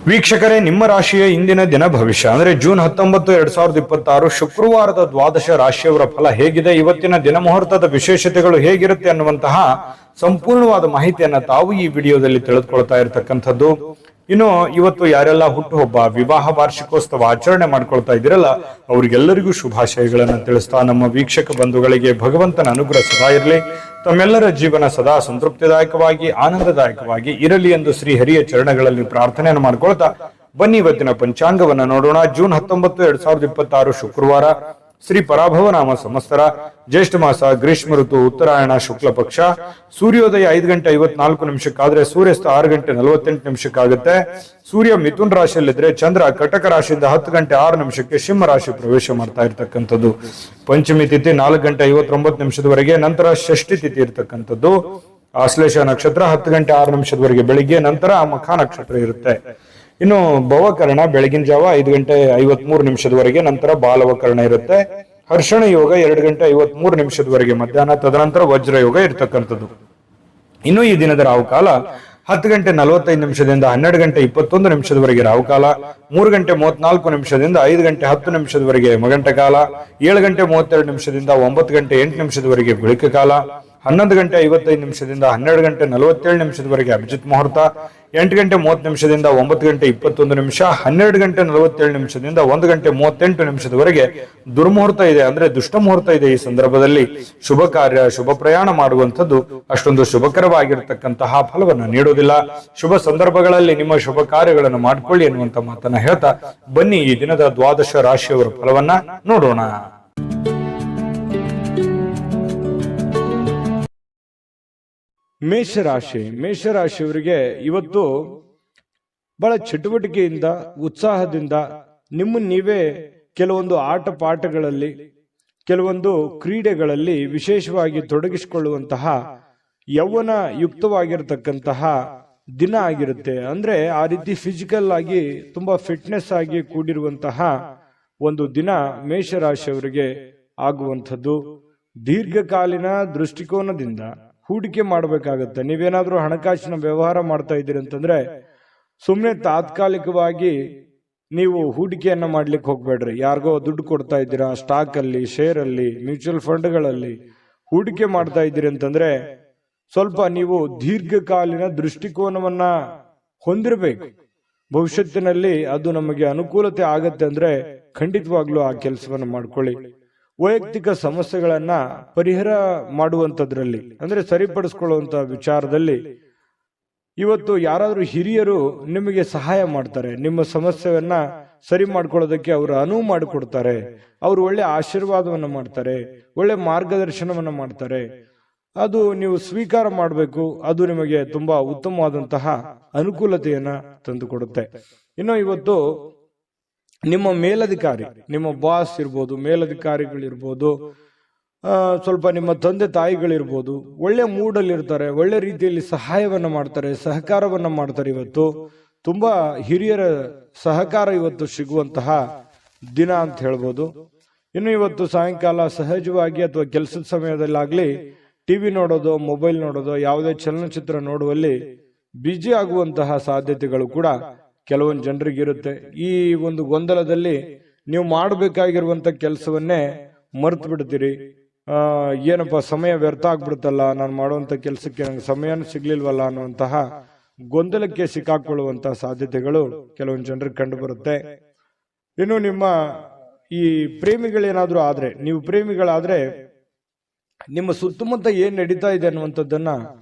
ವೀಕ್ಷಕರೇ, ನಿಮ್ಮ ರಾಶಿಯ ಇಂದಿನ ದಿನ ಭವಿಷ್ಯ ಅಂದ್ರೆ ಜೂನ್ 19, 2026 ಶುಕ್ರವಾರದ ದ್ವಾದಶ ರಾಶಿಯವರ ಫಲ ಹೇಗಿದೆ, ಇವತ್ತಿನ ದಿನ ಮುಹೂರ್ತದ ವಿಶೇಷತೆಗಳು ಹೇಗಿರುತ್ತೆ ಅನ್ನುವಂತಹ ಸಂಪೂರ್ಣವಾದ ಮಾಹಿತಿಯನ್ನ ತಾವು ಈ ವಿಡಿಯೋದಲ್ಲಿ ತಿಳಿದುಕೊಳ್ತಾ ಇರತಕ್ಕಂಥದ್ದು. ಇನ್ನು ಇವತ್ತು ಯಾರೆಲ್ಲ ಹುಟ್ಟುಹಬ್ಬ, ವಿವಾಹ ವಾರ್ಷಿಕೋತ್ಸವ ಆಚರಣೆ ಮಾಡ್ಕೊಳ್ತಾ ಇದ್ದೀರಲ್ಲ, ಅವರಿಗೆಲ್ಲರಿಗೂ ಶುಭಾಶಯಗಳನ್ನ ತಿಳಿಸ್ತಾ ನಮ್ಮ ವೀಕ್ಷಕ ಬಂಧುಗಳಿಗೆ ಭಗವಂತನ ಅನುಗ್ರಹ ಸದಾ ಇರಲಿ, ತಮ್ಮೆಲ್ಲರ ಜೀವನ ಸದಾ ಸಂತೃಪ್ತಿದಾಯಕವಾಗಿ ಆನಂದದಾಯಕವಾಗಿ ಇರಲಿ ಎಂದು ಶ್ರೀ ಹರಿಯ ಚರಣಗಳಲ್ಲಿ ಪ್ರಾರ್ಥನೆಯನ್ನು ಮಾಡ್ಕೊಳ್ತಾ ಬನ್ನಿ ಇವತ್ತಿನ ಪಂಚಾಂಗವನ್ನ ನೋಡೋಣ. ಜೂನ್ 19, 2026 ಶುಕ್ರವಾರ, ಶ್ರೀ ಪರಾಭವ ನಾಮ ಸಂವತ್ಸರ, ಜ್ಯೇಷ್ಠ ಮಾಸ, ಗ್ರೀಷ್ಮ ಋತು, ಉತ್ತರಾಯಣ, ಶುಕ್ಲ ಪಕ್ಷ. ಸೂರ್ಯೋದಯ 5:54 ಸೂರ್ಯಾಸ್ತ 6:48 ಸೂರ್ಯ ಮಿಥುನ್ ರಾಶಿಯಲ್ಲಿದ್ರೆ ಚಂದ್ರ ಕಟಕ ರಾಶಿಯಿಂದ 10:06 ಸಿಂಹ ರಾಶಿ ಪ್ರವೇಶ ಮಾಡ್ತಾ ಇರ್ತಕ್ಕಂಥದ್ದು. ಪಂಚಮಿ ತಿಥಿ 4:59 ನಂತರ ಷಷ್ಠಿ ತಿಥಿ ಇರ್ತಕ್ಕಂಥದ್ದು. ಆಶ್ಲೇಷ ನಕ್ಷತ್ರ 10:06 ಬೆಳಿಗ್ಗೆ, ನಂತರ ಮಖ ನಕ್ಷತ್ರ ಇರುತ್ತೆ. ಇನ್ನು ಭವಕರ್ಣ ಬೆಳಗಿನ ಜಾವ 5:53 ನಂತರ ಬಾಲವಕರ್ಣ ಇರುತ್ತೆ. ಹರ್ಷಣ ಯೋಗ 2:53 ಮಧ್ಯಾಹ್ನ, ತದನಂತರ ವಜ್ರ ಯೋಗ ಇರ್ತಕ್ಕಂಥದ್ದು. ಇನ್ನು ಈ ದಿನದ ರಾಹುಕಾಲ 10:45 12:21 ರಾಹುಕಾಲ, 3:34 5:10 ಯಮಗಂಟ ಕಾಲ, 7:32 9:08 ಗುಳಿಕ ಕಾಲ, 11:55 12:47 ಅಭಿಜಿತ್ ಮುಹೂರ್ತ, 8:30 9:21 12:47 1:38 ದುರ್ಮುಹೂರ್ತ ಇದೆ, ಅಂದ್ರೆ ದುಷ್ಟ ಮುಹೂರ್ತ ಇದೆ. ಈ ಸಂದರ್ಭದಲ್ಲಿ ಶುಭ ಕಾರ್ಯ, ಶುಭ ಪ್ರಯಾಣ ಮಾಡುವಂಥದ್ದು ಅಷ್ಟೊಂದು ಶುಭಕರವಾಗಿರ್ತಕ್ಕಂತಹ ಫಲವನ್ನು ನೀಡುವುದಿಲ್ಲ. ಶುಭ ಸಂದರ್ಭಗಳಲ್ಲಿ ನಿಮ್ಮ ಶುಭ ಕಾರ್ಯಗಳನ್ನು ಮಾಡಿಕೊಳ್ಳಿ ಎನ್ನುವಂತ ಮಾತನ್ನ ಹೇಳ್ತಾ ಬನ್ನಿ ಈ ದಿನದ ದ್ವಾದಶ ರಾಶಿಯವರ ಫಲವನ್ನ ನೋಡೋಣ. ಮೇಷರಾಶಿಯವರಿಗೆ ಇವತ್ತು ಬಹಳ ಚಟುವಟಿಕೆಯಿಂದ, ಉತ್ಸಾಹದಿಂದ ನಿಮ್ಮನ್ನು ನೀವೇ ಕೆಲವೊಂದು ಆಟ ಪಾಠಗಳಲ್ಲಿ, ಕೆಲವೊಂದು ಕ್ರೀಡೆಗಳಲ್ಲಿ ವಿಶೇಷವಾಗಿ ತೊಡಗಿಸಿಕೊಳ್ಳುವಂತಹ ಯೌವನ ಯುಕ್ತವಾಗಿರತಕ್ಕಂತಹ ದಿನ ಆಗಿರುತ್ತೆ. ಅಂದ್ರೆ ಆ ರೀತಿ ಫಿಸಿಕಲ್ ಆಗಿ ತುಂಬಾ ಫಿಟ್ನೆಸ್ ಆಗಿ ಕೂಡಿರುವಂತಹ ಒಂದು ದಿನ ಮೇಷರಾಶಿಯವರಿಗೆ ಆಗುವಂಥದ್ದು. ದೀರ್ಘಕಾಲೀನ ದೃಷ್ಟಿಕೋನದಿಂದ ಹೂಡಿಕೆ ಮಾಡಬೇಕಾಗತ್ತೆ. ನೀವೇನಾದ್ರೂ ಹಣಕಾಸಿನ ವ್ಯವಹಾರ ಮಾಡ್ತಾ ಇದ್ದೀರಿ ಅಂತಂದ್ರೆ ಸುಮ್ಮನೆ ತಾತ್ಕಾಲಿಕವಾಗಿ ನೀವು ಹೂಡಿಕೆಯನ್ನ ಮಾಡ್ಲಿಕ್ಕೆ ಹೋಗ್ಬೇಡ್ರಿ. ಯಾರಿಗೋ ದುಡ್ಡು ಕೊಡ್ತಾ ಇದ್ದೀರಾ, ಸ್ಟಾಕ್ ಅಲ್ಲಿ, ಶೇರ್ ಅಲ್ಲಿ, ಮ್ಯೂಚುವಲ್ ಫಂಡ್ಗಳಲ್ಲಿ ಹೂಡಿಕೆ ಮಾಡ್ತಾ ಇದ್ದೀರಿ ಅಂತಂದ್ರೆ ಸ್ವಲ್ಪ ನೀವು ದೀರ್ಘಕಾಲೀನ ದೃಷ್ಟಿಕೋನವನ್ನ ಹೊಂದಿರಬೇಕು. ಭವಿಷ್ಯತ್ತಿನಲ್ಲಿ ಅದು ನಮಗೆ ಅನುಕೂಲತೆ ಆಗತ್ತೆ ಅಂದ್ರೆ ಖಂಡಿತವಾಗ್ಲೂ ಆ ಕೆಲಸವನ್ನ ಮಾಡ್ಕೊಳ್ಳಿ. ವೈಯಕ್ತಿಕ ಸಮಸ್ಯೆಗಳನ್ನ ಪರಿಹಾರ ಮಾಡುವಂತದ್ರಲ್ಲಿ, ಅಂದ್ರೆ ಸರಿಪಡಿಸ್ಕೊಳ್ಳುವಂತ ವಿಚಾರದಲ್ಲಿ ಇವತ್ತು ಯಾರಾದ್ರೂ ಹಿರಿಯರು ನಿಮಗೆ ಸಹಾಯ ಮಾಡ್ತಾರೆ. ನಿಮ್ಮ ಸಮಸ್ಯೆಯನ್ನ ಸರಿ ಮಾಡ್ಕೊಳ್ಳೋದಕ್ಕೆ ಅವರು ಅನುವು ಮಾಡಿಕೊಡ್ತಾರೆ. ಅವರು ಒಳ್ಳೆ ಆಶೀರ್ವಾದವನ್ನ ಮಾಡ್ತಾರೆ, ಒಳ್ಳೆ ಮಾರ್ಗದರ್ಶನವನ್ನ ಮಾಡ್ತಾರೆ. ಅದು ನೀವು ಸ್ವೀಕಾರ ಮಾಡಬೇಕು. ಅದು ನಿಮಗೆ ತುಂಬಾ ಉತ್ತಮವಾದಂತಹ ಅನುಕೂಲತೆಯನ್ನ ತಂದುಕೊಡುತ್ತೆ. ಇನ್ನು ಇವತ್ತು ನಿಮ್ಮ ಮೇಲಧಿಕಾರಿ, ನಿಮ್ಮ ಬಾಸ್ ಇರ್ಬೋದು, ಮೇಲಧಿಕಾರಿಗಳಿರ್ಬೋದು, ಸ್ವಲ್ಪ ನಿಮ್ಮ ತಂದೆ ತಾಯಿಗಳಿರ್ಬೋದು, ಒಳ್ಳೆ ಮೂಡಲ್ಲಿ ಇರ್ತಾರೆ, ಒಳ್ಳೆ ರೀತಿಯಲ್ಲಿ ಸಹಾಯವನ್ನ ಮಾಡ್ತಾರೆ, ಸಹಕಾರವನ್ನ ಮಾಡ್ತಾರೆ. ಇವತ್ತು ತುಂಬಾ ಹಿರಿಯರ ಸಹಕಾರ ಇವತ್ತು ಸಿಗುವಂತಹ ದಿನ ಅಂತ ಹೇಳ್ಬೋದು. ಇನ್ನು ಇವತ್ತು ಸಾಯಂಕಾಲ ಸಹಜವಾಗಿ ಅಥವಾ ಕೆಲಸದ ಸಮಯದಲ್ಲಾಗ್ಲಿ ಟಿವಿ ನೋಡೋದು, ಮೊಬೈಲ್ ನೋಡೋದು, ಯಾವುದೇ ಚಲನಚಿತ್ರ ನೋಡುವಲ್ಲಿ ಬ್ಯುಸಿ ಆಗುವಂತಹ ಸಾಧ್ಯತೆಗಳು ಕೂಡ ಕೆಲವೊಂದು ಜನರಿಗೆ ಇರುತ್ತೆ. ಈ ಒಂದು ಗೊಂದಲದಲ್ಲಿ ನೀವು ಮಾಡಬೇಕಾಗಿರುವಂತ ಕೆಲಸವನ್ನೇ ಮರ್ತು ಬಿಡ್ತೀರಿ. ಏನಪ್ಪ ಸಮಯ ವ್ಯರ್ಥ ಆಗ್ಬಿಡುತ್ತಲ್ಲ, ನಾನು ಮಾಡುವಂತ ಕೆಲಸಕ್ಕೆ ನಂಗೆ ಸಮಯನೂ ಸಿಗ್ಲಿಲ್ವಲ್ಲ ಅನ್ನುವಂತಹ ಗೊಂದಲಕ್ಕೆ ಸಿಕ್ಕಾಕೊಳ್ಳುವಂತಹ ಸಾಧ್ಯತೆಗಳು ಕೆಲವೊಂದು ಜನರಿಗೆ ಕಂಡು ಬರುತ್ತೆ. ಇನ್ನು ನಿಮ್ಮ ಈ ಪ್ರೇಮಿಗಳೇನಾದ್ರೂ ಆದ್ರೆ, ನೀವು ಪ್ರೇಮಿಗಳಾದ್ರೆ ನಿಮ್ಮ ಸುತ್ತಮುತ್ತ ಏನ್ ನಡೀತಾ ಇದೆ ಅನ್ನುವಂಥದ್ದನ್ನ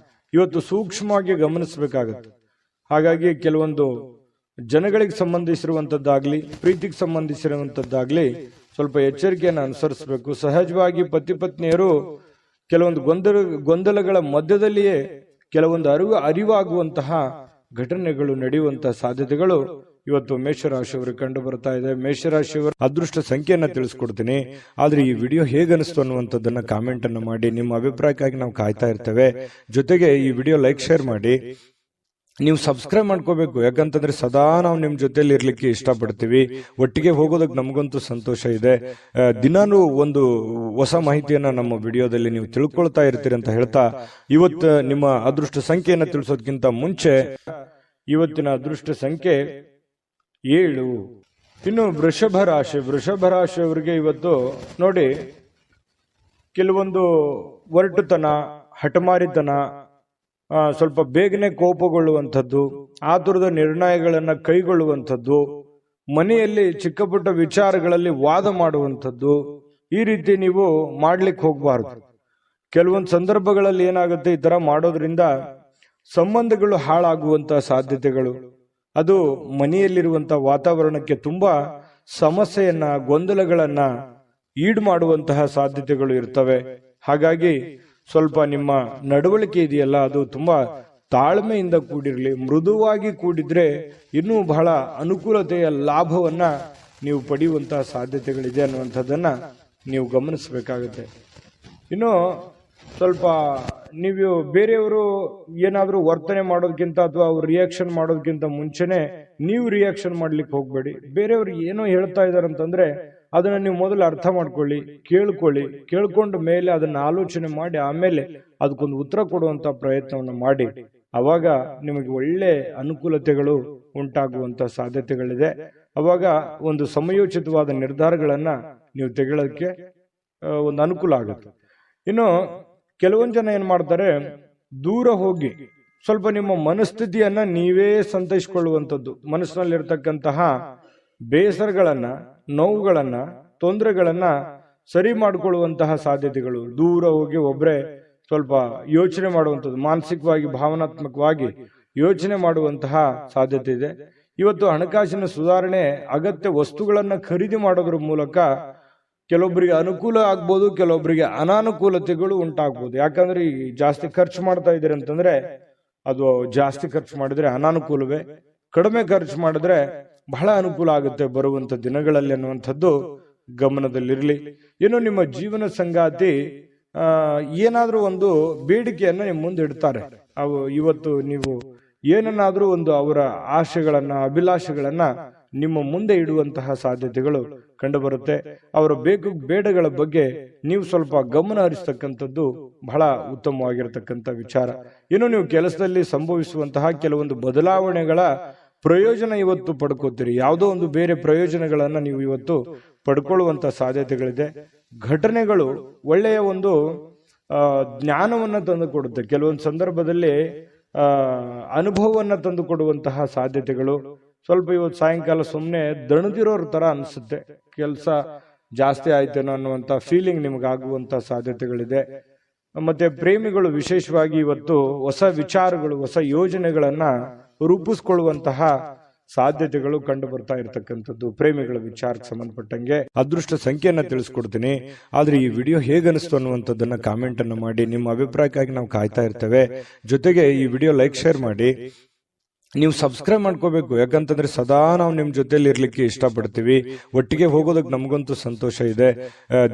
ಇವತ್ತು ಸೂಕ್ಷ್ಮವಾಗಿ ಗಮನಿಸಬೇಕಾಗತ್ತೆ. ಹಾಗಾಗಿ ಕೆಲವೊಂದು ಜನಗಳಿಗೆ ಸಂಬಂಧಿಸಿರುವಂತದ್ದಾಗ್ಲಿ, ಪ್ರೀತಿಗೆ ಸಂಬಂಧಿಸಿರುವಂತದ್ದಾಗ್ಲಿ ಸ್ವಲ್ಪ ಎಚ್ಚರಿಕೆಯನ್ನು ಅನುಸರಿಸಬೇಕು. ಸಹಜವಾಗಿ ಪತಿ ಪತ್ನಿಯರು ಕೆಲವೊಂದು ಗೊಂದಲಗಳ ಮಧ್ಯದಲ್ಲಿಯೇ ಕೆಲವೊಂದು ಅರಿವಾಗುವಂತಹ ಘಟನೆಗಳು ನಡೆಯುವಂತಹ ಸಾಧ್ಯತೆಗಳು ಇವತ್ತು ಮೇಷರಾಶಿಯವರಿಗೆ ಕಂಡು ಬರ್ತಾ ಇದೆ. ಮೇಷರಾಶಿಯವರ ಅದೃಷ್ಟ ಸಂಖ್ಯೆಯನ್ನ ತಿಳಿಸ್ಕೊಡ್ತೀನಿ. ಆದ್ರೆ ಈ ವಿಡಿಯೋ ಹೇಗನಿಸ್ತು ಅನ್ನುವಂಥದ್ದನ್ನ ಕಾಮೆಂಟ್ ಅನ್ನು ಮಾಡಿ. ನಿಮ್ಮ ಅಭಿಪ್ರಾಯಕ್ಕಾಗಿ ನಾವು ಕಾಯ್ತಾ ಇರ್ತೇವೆ. ಜೊತೆಗೆ ಈ ವಿಡಿಯೋ ಲೈಕ್, ಶೇರ್ ಮಾಡಿ. ನೀವು ಸಬ್ಸ್ಕ್ರೈಬ್ ಮಾಡ್ಕೋಬೇಕು, ಯಾಕಂತಂದ್ರೆ ಸದಾ ನಾವು ನಿಮ್ ಜೊತೆಲಿ ಇರ್ಲಿಕ್ಕೆ ಇಷ್ಟಪಡ್ತೀವಿ. ಒಟ್ಟಿಗೆ ಹೋಗೋದಕ್ಕೆ ನಮಗಂತೂ ಸಂತೋಷ ಇದೆ. ದಿನಾನು ಒಂದು ಹೊಸ ಮಾಹಿತಿಯನ್ನ ನಮ್ಮ ವಿಡಿಯೋದಲ್ಲಿ ನೀವು ತಿಳ್ಕೊಳ್ತಾ ಇರ್ತೀರಿ ಅಂತ ಹೇಳ್ತಾ, ಇವತ್ತು ನಿಮ್ಮ ಅದೃಷ್ಟ ಸಂಖ್ಯೆಯನ್ನ ತಿಳಿಸೋದಕ್ಕಿಂತ ಮುಂಚೆ ಇವತ್ತಿನ ಅದೃಷ್ಟ ಸಂಖ್ಯೆ 7. ಇನ್ನು ವೃಷಭ ರಾಶಿಯವರಿಗೆ ಇವತ್ತು ನೋಡಿ, ಕೆಲವೊಂದು ಒರಟುತನ, ಹಠಮಾರಿತನ, ಸ್ವಲ್ಪ ಬೇಗನೆ ಕೋಪಗೊಳ್ಳುವಂಥದ್ದು, ಆತುರದ ನಿರ್ಣಯಗಳನ್ನು ಕೈಗೊಳ್ಳುವಂಥದ್ದು, ಮನೆಯಲ್ಲಿ ಚಿಕ್ಕ ಪುಟ್ಟ ವಿಚಾರಗಳಲ್ಲಿ ವಾದ ಮಾಡುವಂಥದ್ದು, ಈ ರೀತಿ ನೀವು ಮಾಡ್ಲಿಕ್ಕೆ ಹೋಗಬಾರ್ದು. ಕೆಲವೊಂದು ಸಂದರ್ಭಗಳಲ್ಲಿ ಏನಾಗುತ್ತೆ, ಈ ತರ ಮಾಡೋದ್ರಿಂದ ಸಂಬಂಧಗಳು ಹಾಳಾಗುವಂತಹ ಸಾಧ್ಯತೆಗಳು, ಅದು ಮನೆಯಲ್ಲಿರುವಂತಹ ವಾತಾವರಣಕ್ಕೆ ತುಂಬಾ ಸಮಸ್ಯೆಯನ್ನ, ಗೊಂದಲಗಳನ್ನ ಈಡು ಮಾಡುವಂತಹ ಸಾಧ್ಯತೆಗಳು ಇರ್ತವೆ. ಹಾಗಾಗಿ ಸ್ವಲ್ಪ ನಿಮ್ಮ ನಡವಳಿಕೆ ಇದೆಯಲ್ಲ, ಅದು ತುಂಬಾ ತಾಳ್ಮೆಯಿಂದ ಕೂಡಿರಲಿ. ಮೃದುವಾಗಿ ಕೂಡಿದ್ರೆ ಇನ್ನೂ ಬಹಳ ಅನುಕೂಲತೆಯ ಲಾಭವನ್ನ ನೀವು ಪಡೆಯುವಂತಹ ಸಾಧ್ಯತೆಗಳಿದೆ ಅನ್ನುವಂಥದ್ದನ್ನ ನೀವು ಗಮನಿಸಬೇಕಾಗುತ್ತೆ. ಇನ್ನು ಸ್ವಲ್ಪ ನೀವು ಬೇರೆಯವರು ಏನಾದರೂ ವರ್ತನೆ ಮಾಡೋದಕ್ಕಿಂತ ಅಥವಾ ಅವ್ರು ರಿಯಾಕ್ಷನ್ ಮಾಡೋದಕ್ಕಿಂತ ಮುಂಚೆನೆ ನೀವು ರಿಯಾಕ್ಷನ್ ಮಾಡ್ಲಿಕ್ಕೆ ಹೋಗ್ಬೇಡಿ. ಬೇರೆಯವ್ರು ಏನೋ ಹೇಳ್ತಾ ಇದಾರೆ ಅಂತಂದ್ರೆ ಅದನ್ನ ನೀವು ಮೊದಲು ಅರ್ಥ ಮಾಡ್ಕೊಳ್ಳಿ, ಕೇಳ್ಕೊಂಡ ಮೇಲೆ ಅದನ್ನ ಆಲೋಚನೆ ಮಾಡಿ ಆಮೇಲೆ ಅದಕ್ಕೊಂದು ಉತ್ತರ ಕೊಡುವಂತ ಪ್ರಯತ್ನವನ್ನ ಮಾಡಿ. ಅವಾಗ ನಿಮಗೆ ಒಳ್ಳೆ ಅನುಕೂಲತೆಗಳು ಉಂಟಾಗುವಂತ ಸಾಧ್ಯತೆಗಳಿದೆ. ಅವಾಗ ಒಂದು ಸಮಯೋಚಿತವಾದ ನಿರ್ಧಾರಗಳನ್ನ ನೀವು ತೆಗೊಳ್ಳೋದಕ್ಕೆ ಒಂದು ಅನುಕೂಲ ಆಗುತ್ತೆ. ಇನ್ನು ಕೆಲವೊಂದು ಜನ ಏನ್ ಮಾಡ್ತಾರೆ, ದೂರ ಹೋಗಿ ಸ್ವಲ್ಪ ನಿಮ್ಮ ಮನಸ್ಥಿತಿಯನ್ನ ನೀವೇ ಸಂತೈಸಿಕೊಳ್ಳುವಂಥದ್ದು, ಮನಸ್ಸಿನಲ್ಲಿರ್ತಕ್ಕಂತಹ ಬೇಸರಗಳನ್ನ, ನೋವುಗಳನ್ನ, ತೊಂದರೆಗಳನ್ನ ಸರಿ ಮಾಡಿಕೊಳ್ಳುವಂತಹ ಸಾಧ್ಯತೆಗಳು. ದೂರ ಹೋಗಿ ಒಬ್ರೆ ಸ್ವಲ್ಪ ಯೋಚನೆ ಮಾಡುವಂಥದ್ದು, ಮಾನಸಿಕವಾಗಿ ಭಾವನಾತ್ಮಕವಾಗಿ ಯೋಚನೆ ಮಾಡುವಂತಹ ಸಾಧ್ಯತೆ ಇದೆ. ಇವತ್ತು ಹಣಕಾಸಿನ ಸುಧಾರಣೆ, ಅಗತ್ಯ ವಸ್ತುಗಳನ್ನ ಖರೀದಿ ಮಾಡೋದ್ರ ಮೂಲಕ ಕೆಲವೊಬ್ಬರಿಗೆ ಅನುಕೂಲ ಆಗ್ಬೋದು, ಕೆಲವೊಬ್ಬರಿಗೆ ಅನಾನುಕೂಲತೆಗಳು ಉಂಟಾಗ್ಬೋದು. ಯಾಕಂದ್ರೆ ಈ ಜಾಸ್ತಿ ಖರ್ಚು ಮಾಡ್ತಾ ಇದ್ದೀರಿ ಅಂತಂದ್ರೆ ಅದು ಜಾಸ್ತಿ ಖರ್ಚು ಮಾಡಿದ್ರೆ ಅನಾನುಕೂಲವೇ, ಕಡಿಮೆ ಖರ್ಚು ಮಾಡಿದ್ರೆ ಬಹಳ ಅನುಕೂಲ ಆಗುತ್ತೆ ಬರುವಂತ ದಿನಗಳಲ್ಲಿ ಅನ್ನುವಂಥದ್ದು ಗಮನದಲ್ಲಿರಲಿ. ಇನ್ನು ನಿಮ್ಮ ಜೀವನ ಸಂಗಾತಿ ಏನಾದ್ರೂ ಒಂದು ಬೇಡಿಕೆಯನ್ನ ನಿಮ್ಮ ಮುಂದೆ ಇಡ್ತಾರೆ. ಅವು ಇವತ್ತು ನೀವು ಏನನ್ನಾದ್ರೂ ಒಂದು ಅವರ ಆಶೆಗಳನ್ನ, ಅಭಿಲಾಷೆಗಳನ್ನ ನಿಮ್ಮ ಮುಂದೆ ಇಡುವಂತಹ ಸಾಧ್ಯತೆಗಳು ಕಂಡು ಬರುತ್ತೆ. ಅವರ ಬೇಡಗಳ ಬಗ್ಗೆ ನೀವು ಸ್ವಲ್ಪ ಗಮನ ಹರಿಸ್ತಕ್ಕಂಥದ್ದು ಬಹಳ ಉತ್ತಮವಾಗಿರತಕ್ಕಂಥ ವಿಚಾರ. ಇನ್ನು ನೀವು ಕೆಲಸದಲ್ಲಿ ಸಂಭವಿಸುವಂತಹ ಕೆಲವೊಂದು ಬದಲಾವಣೆಗಳ ಪ್ರಯೋಜನ ಇವತ್ತು ಪಡ್ಕೋತೀರಿ. ಯಾವುದೋ ಒಂದು ಬೇರೆ ಪ್ರಯೋಜನಗಳನ್ನ ನೀವು ಇವತ್ತು ಪಡ್ಕೊಳ್ಳುವಂತ ಸಾಧ್ಯತೆಗಳಿದೆ. ಘಟನೆಗಳು ಒಳ್ಳೆಯ ಒಂದು ಜ್ಞಾನವನ್ನ ತಂದು ಕೊಡುತ್ತೆ. ಕೆಲವೊಂದು ಸಂದರ್ಭದಲ್ಲಿ ಅನುಭವವನ್ನ ತಂದು ಕೊಡುವಂತಹ ಸಾಧ್ಯತೆಗಳು. ಸ್ವಲ್ಪ ಇವತ್ತು ಸಾಯಂಕಾಲ ಸುಮ್ಮನೆ ದಣದಿರೋರ್ ತರ ಅನ್ಸುತ್ತೆ, ಕೆಲಸ ಜಾಸ್ತಿ ಆಯ್ತೇನೋ ಅನ್ನುವಂತ ಫೀಲಿಂಗ್ ನಿಮಗಾಗುವಂತ ಸಾಧ್ಯತೆಗಳಿದೆ. ಮತ್ತೆ ಪ್ರೇಮಿಗಳು ವಿಶೇಷವಾಗಿ ಇವತ್ತು ಹೊಸ ವಿಚಾರಗಳು, ಹೊಸ ಯೋಜನೆಗಳನ್ನ ರೂಪಿಸ್ಕೊಳ್ಳುವಂತಹ ಸಾಧ್ಯತೆಗಳು ಕಂಡು ಬರ್ತಾ ಇರತಕ್ಕಂಥದ್ದು. ಪ್ರೇಮಿಗಳ ವಿಚಾರಕ್ಕೆ ಸಂಬಂಧಪಟ್ಟಂಗೆ ಅದೃಷ್ಟ ಸಂಖ್ಯೆಯನ್ನ ತಿಳಿಸ್ಕೊಡ್ತೀನಿ. ಆದ್ರೆ ಈ ವಿಡಿಯೋ ಹೇಗನಿಸ್ತು ಅನ್ನುವಂಥದ್ದನ್ನ ಕಾಮೆಂಟ್ ಅನ್ನ ಮಾಡಿ. ನಿಮ್ಮ ಅಭಿಪ್ರಾಯಕ್ಕಾಗಿ ನಾವು ಕಾಯ್ತಾ ಇರ್ತೇವೆ. ಜೊತೆಗೆ ಈ ವಿಡಿಯೋ ಲೈಕ್, ಶೇರ್ ಮಾಡಿ. ನೀವು ಸಬ್ಸ್ಕ್ರೈಬ್ ಮಾಡ್ಕೋಬೇಕು, ಯಾಕಂತಂದ್ರೆ ಸದಾ ನಾವು ನಿಮ್ ಜೊತೆಲಿ ಇರ್ಲಿಕ್ಕೆ ಇಷ್ಟಪಡ್ತೀವಿ. ಒಟ್ಟಿಗೆ ಹೋಗೋದಕ್ಕೆ ನಮಗಂತೂ ಸಂತೋಷ ಇದೆ.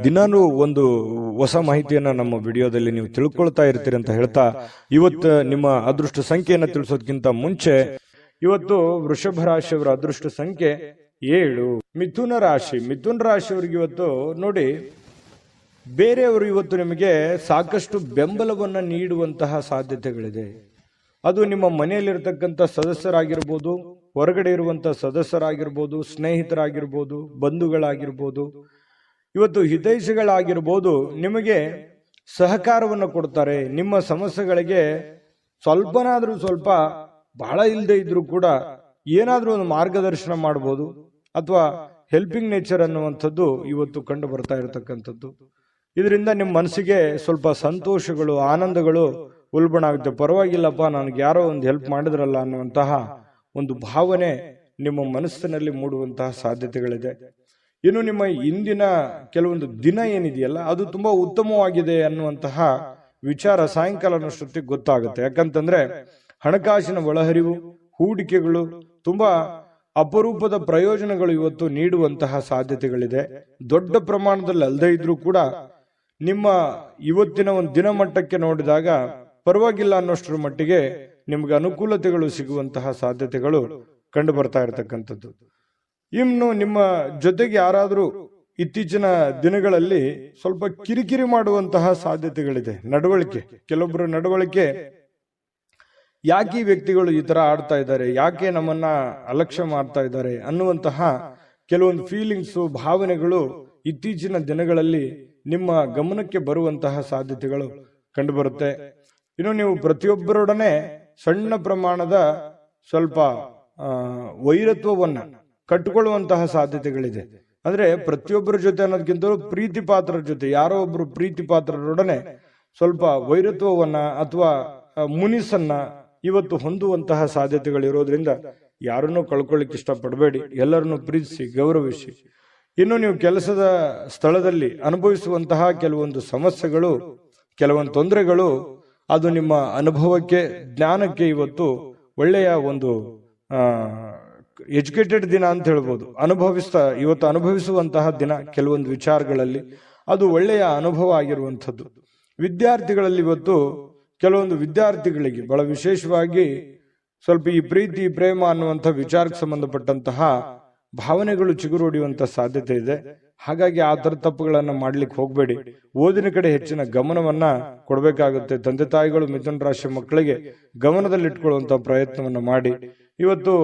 ದಿನಾನು ಒಂದು ಹೊಸ ಮಾಹಿತಿಯನ್ನ ನಮ್ಮ ವಿಡಿಯೋದಲ್ಲಿ ನೀವು ತಿಳ್ಕೊಳ್ತಾ ಇರ್ತೀರಿ ಅಂತ ಹೇಳ್ತಾ, ಇವತ್ತು ನಿಮ್ಮ ಅದೃಷ್ಟ ಸಂಖ್ಯೆಯನ್ನ ತಿಳಿಸೋದಕ್ಕಿಂತ ಮುಂಚೆ ಇವತ್ತು ವೃಷಭ ರಾಶಿಯವರ ಅದೃಷ್ಟ ಸಂಖ್ಯೆ 7. ಮಿಥುನ ರಾಶಿಯವರಿಗೆ ಇವತ್ತು ನೋಡಿ, ಬೇರೆಯವರು ಇವತ್ತು ನಿಮಗೆ ಸಾಕಷ್ಟು ಬೆಂಬಲವನ್ನ ನೀಡುವಂತಹ ಸಾಧ್ಯತೆಗಳಿದೆ. ಅದು ನಿಮ್ಮ ಮನೆಯಲ್ಲಿರ್ತಕ್ಕಂಥ ಸದಸ್ಯರಾಗಿರ್ಬೋದು, ಹೊರಗಡೆ ಇರುವಂತಹ ಸದಸ್ಯರಾಗಿರ್ಬೋದು, ಸ್ನೇಹಿತರಾಗಿರ್ಬೋದು, ಬಂಧುಗಳಾಗಿರ್ಬೋದು, ಇವತ್ತು ಹಿತೈಷಿಗಳಾಗಿರ್ಬೋದು, ನಿಮಗೆ ಸಹಕಾರವನ್ನು ಕೊಡ್ತಾರೆ. ನಿಮ್ಮ ಸಮಸ್ಯೆಗಳಿಗೆ ಸ್ವಲ್ಪನಾದ್ರೂ ಸ್ವಲ್ಪ, ಬಹಳ ಇಲ್ಲದೆ ಇದ್ರೂ ಕೂಡ ಏನಾದ್ರೂ ಒಂದು ಮಾರ್ಗದರ್ಶನ ಮಾಡಬಹುದು, ಅಥವಾ ಹೆಲ್ಪಿಂಗ್ ನೇಚರ್ ಅನ್ನುವಂಥದ್ದು ಇವತ್ತು ಕಂಡು ಬರ್ತಾ ಇರತಕ್ಕಂಥದ್ದು. ಇದರಿಂದ ನಿಮ್ಮ ಮನಸ್ಸಿಗೆ ಸ್ವಲ್ಪ ಸಂತೋಷಗಳು, ಆನಂದಗಳು ಉಲ್ಬಣ ಆಗುತ್ತೆ. ಪರವಾಗಿಲ್ಲಪ್ಪ, ನನಗೆ ಯಾರೋ ಒಂದು ಹೆಲ್ಪ್ ಮಾಡಿದ್ರಲ್ಲ ಅನ್ನುವಂತಹ ಒಂದು ಭಾವನೆ ನಿಮ್ಮ ಮನಸ್ಸಿನಲ್ಲಿ ಮೂಡುವಂತಹ ಸಾಧ್ಯತೆಗಳಿದೆ. ಇನ್ನು ನಿಮ್ಮ ಇಂದಿನ ಕೆಲವೊಂದು ದಿನ ಏನಿದೆಯಲ್ಲ, ಅದು ತುಂಬಾ ಉತ್ತಮವಾಗಿದೆ ಅನ್ನುವಂತಹ ವಿಚಾರ ಸಾಯಂಕಾಲನಷ್ಟೊತ್ತಿಗೆ ಗೊತ್ತಾಗುತ್ತೆ. ಯಾಕಂತಂದ್ರೆ ಹಣಕಾಸಿನ ಒಳಹರಿವು, ಹೂಡಿಕೆಗಳು ತುಂಬಾ ಅಪರೂಪದ ಪ್ರಯೋಜನಗಳು ಇವತ್ತು ನೀಡುವಂತಹ ಸಾಧ್ಯತೆಗಳಿದೆ. ದೊಡ್ಡ ಪ್ರಮಾಣದಲ್ಲಿ ಅಲ್ಲದೆ ಇದ್ರೂ ಕೂಡ ನಿಮ್ಮ ಇವತ್ತಿನ ಒಂದು ದಿನಮಟ್ಟಕ್ಕೆ ನೋಡಿದಾಗ ಪರವಾಗಿಲ್ಲ ಅನ್ನೋಷ್ಟರ ಮಟ್ಟಿಗೆ ನಿಮ್ಗೆ ಅನುಕೂಲತೆಗಳು ಸಿಗುವಂತಹ ಸಾಧ್ಯತೆಗಳು ಕಂಡು ಬರ್ತಾ ಇರತಕ್ಕಂಥದ್ದು. ಇನ್ನು ನಿಮ್ಮ ಜೊತೆಗೆ ಯಾರಾದರೂ ಇತ್ತೀಚಿನ ದಿನಗಳಲ್ಲಿ ಸ್ವಲ್ಪ ಕಿರಿಕಿರಿ ಮಾಡುವಂತಹ ಸಾಧ್ಯತೆಗಳಿದೆ. ಕೆಲವೊಬ್ಬರ ನಡವಳಿಕೆ ಯಾಕೆ ಈ ವ್ಯಕ್ತಿಗಳು ಈ ತರ ಆಡ್ತಾ ಇದ್ದಾರೆ, ಯಾಕೆ ನಮ್ಮನ್ನ ಅಲಕ್ಷ್ಯ ಮಾಡ್ತಾ ಇದ್ದಾರೆ ಅನ್ನುವಂತಹ ಕೆಲವೊಂದು ಫೀಲಿಂಗ್ಸು, ಭಾವನೆಗಳು ಇತ್ತೀಚಿನ ದಿನಗಳಲ್ಲಿ ನಿಮ್ಮ ಗಮನಕ್ಕೆ ಬರುವಂತಹ ಸಾಧ್ಯತೆಗಳು ಕಂಡುಬರುತ್ತೆ. ಇನ್ನು ನೀವು ಪ್ರತಿಯೊಬ್ಬರೊಡನೆ ಸಣ್ಣ ಪ್ರಮಾಣದ ಸ್ವಲ್ಪ ವೈರತ್ವವನ್ನ ಕಟ್ಟಿಕೊಳ್ಳುವಂತಹ ಸಾಧ್ಯತೆಗಳಿದೆ. ಅಂದ್ರೆ ಪ್ರತಿಯೊಬ್ಬರ ಜೊತೆ ಅನ್ನೋದಕ್ಕಿಂತ ಪ್ರೀತಿ ಪಾತ್ರರ ಜೊತೆ, ಯಾರೋ ಒಬ್ರು ಪ್ರೀತಿ ಪಾತ್ರರೊಡನೆ ಸ್ವಲ್ಪ ವೈರತ್ವವನ್ನ ಅಥವಾ ಮುನಿಸನ್ನ ಇವತ್ತು ಹೊಂದುವಂತಹ ಸಾಧ್ಯತೆಗಳಿರೋದ್ರಿಂದ ಯಾರನ್ನೂ ಕಳ್ಕೊಳ್ಳಿಕ್ಕೆ ಇಷ್ಟಪಡಬೇಡಿ. ಎಲ್ಲರನ್ನು ಪ್ರೀತಿಸಿ, ಗೌರವಿಸಿ. ಇನ್ನು ನೀವು ಕೆಲಸದ ಸ್ಥಳದಲ್ಲಿ ಅನುಭವಿಸುವಂತಹ ಕೆಲವೊಂದು ಸಮಸ್ಯೆಗಳು, ಕೆಲವೊಂದು ತೊಂದರೆಗಳು, ಅದು ನಿಮ್ಮ ಅನುಭವಕ್ಕೆ, ಜ್ಞಾನಕ್ಕೆ ಇವತ್ತು ಒಳ್ಳೆಯ ಒಂದು ಎಜುಕೇಟೆಡ್ ದಿನ ಅಂತ ಹೇಳ್ಬೋದು. ಇವತ್ತು ಅನುಭವಿಸುವಂತಹ ದಿನ ಕೆಲವೊಂದು ವಿಚಾರಗಳಲ್ಲಿ ಅದು ಒಳ್ಳೆಯ ಅನುಭವ ಆಗಿರುವಂಥದ್ದು. ವಿದ್ಯಾರ್ಥಿಗಳಲ್ಲಿ ಇವತ್ತು ಕೆಲವೊಂದು ವಿದ್ಯಾರ್ಥಿಗಳಿಗೆ ಬಹಳ ವಿಶೇಷವಾಗಿ ಸ್ವಲ್ಪ ಈ ಪ್ರೀತಿ, ಪ್ರೇಮ ಅನ್ನುವಂಥ ವಿಚಾರಕ್ಕೆ ಸಂಬಂಧಪಟ್ಟಂತಹ ಭಾವನೆಗಳು ಚಿಗುರೊಡೆಯುವಂತ ಸಾಧ್ಯತೆ ಇದೆ. ಹಾಗಾಗಿ ಆ ತರ ತಪ್ಪುಗಳನ್ನ ಮಾಡ್ಲಿಕ್ಕೆ ಹೋಗ್ಬೇಡಿ. ಓದಿನ ಕಡೆ ಹೆಚ್ಚಿನ ಗಮನವನ್ನ ಕೊಡಬೇಕಾಗುತ್ತೆ. ತಂದೆ ತಾಯಿಗಳು ಮಿಥುನ ರಾಶಿ ಮಕ್ಕಳಿಗೆ ಗಮನದಲ್ಲಿಟ್ಕೊಳ್ಳುವಂತ ಪ್ರಯತ್ನವನ್ನ ಮಾಡಿ. ಇವತ್ತು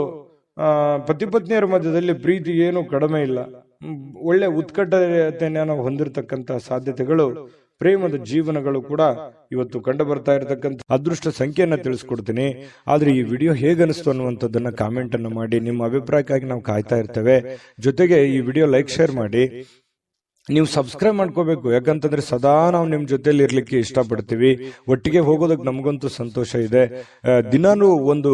ಪತಿ ಪತ್ನಿಯರ ಮಧ್ಯದಲ್ಲಿ ಪ್ರೀತಿ ಏನು ಕಡಿಮೆ ಇಲ್ಲ, ಒಳ್ಳೆ ಉತ್ಕಟತೆಯನ್ನು ಹೊಂದಿರತಕ್ಕಂತ ಸಾಧ್ಯತೆಗಳು, ಪ್ರೇಮದ ಜೀವನಗಳು ಕೂಡ ಇವತ್ತು ಕಂಡು ಬರ್ತಾ ಇರತಕ್ಕಂಥ ಅದೃಷ್ಟ ಸಂಖ್ಯೆಯನ್ನ ತಿಳಿಸ್ಕೊಡ್ತೀನಿ. ಆದ್ರೆ ಈ ವಿಡಿಯೋ ಹೇಗನಿಸ್ತು ಅನ್ನುವಂಥದ್ದನ್ನ ಕಾಮೆಂಟ್ ಅನ್ನು ಮಾಡಿ. ನಿಮ್ಮ ಅಭಿಪ್ರಾಯಕ್ಕಾಗಿ ನಾವು ಕಾಯ್ತಾ ಇರ್ತೇವೆ. ಜೊತೆಗೆ ಈ ವಿಡಿಯೋ ಲೈಕ್, ಶೇರ್ ಮಾಡಿ. ನೀವು ಸಬ್ಸ್ಕ್ರೈಬ್ ಮಾಡ್ಕೋಬೇಕು, ಯಾಕಂತಂದ್ರೆ ಸದಾ ನಾವು ನಿಮ್ ಜೊತೆಲಿ ಇರ್ಲಿಕ್ಕೆ ಇಷ್ಟಪಡ್ತೀವಿ. ಒಟ್ಟಿಗೆ ಹೋಗೋದಕ್ಕೆ ನಮಗಂತೂ ಸಂತೋಷ ಇದೆ. ದಿನಾನು ಒಂದು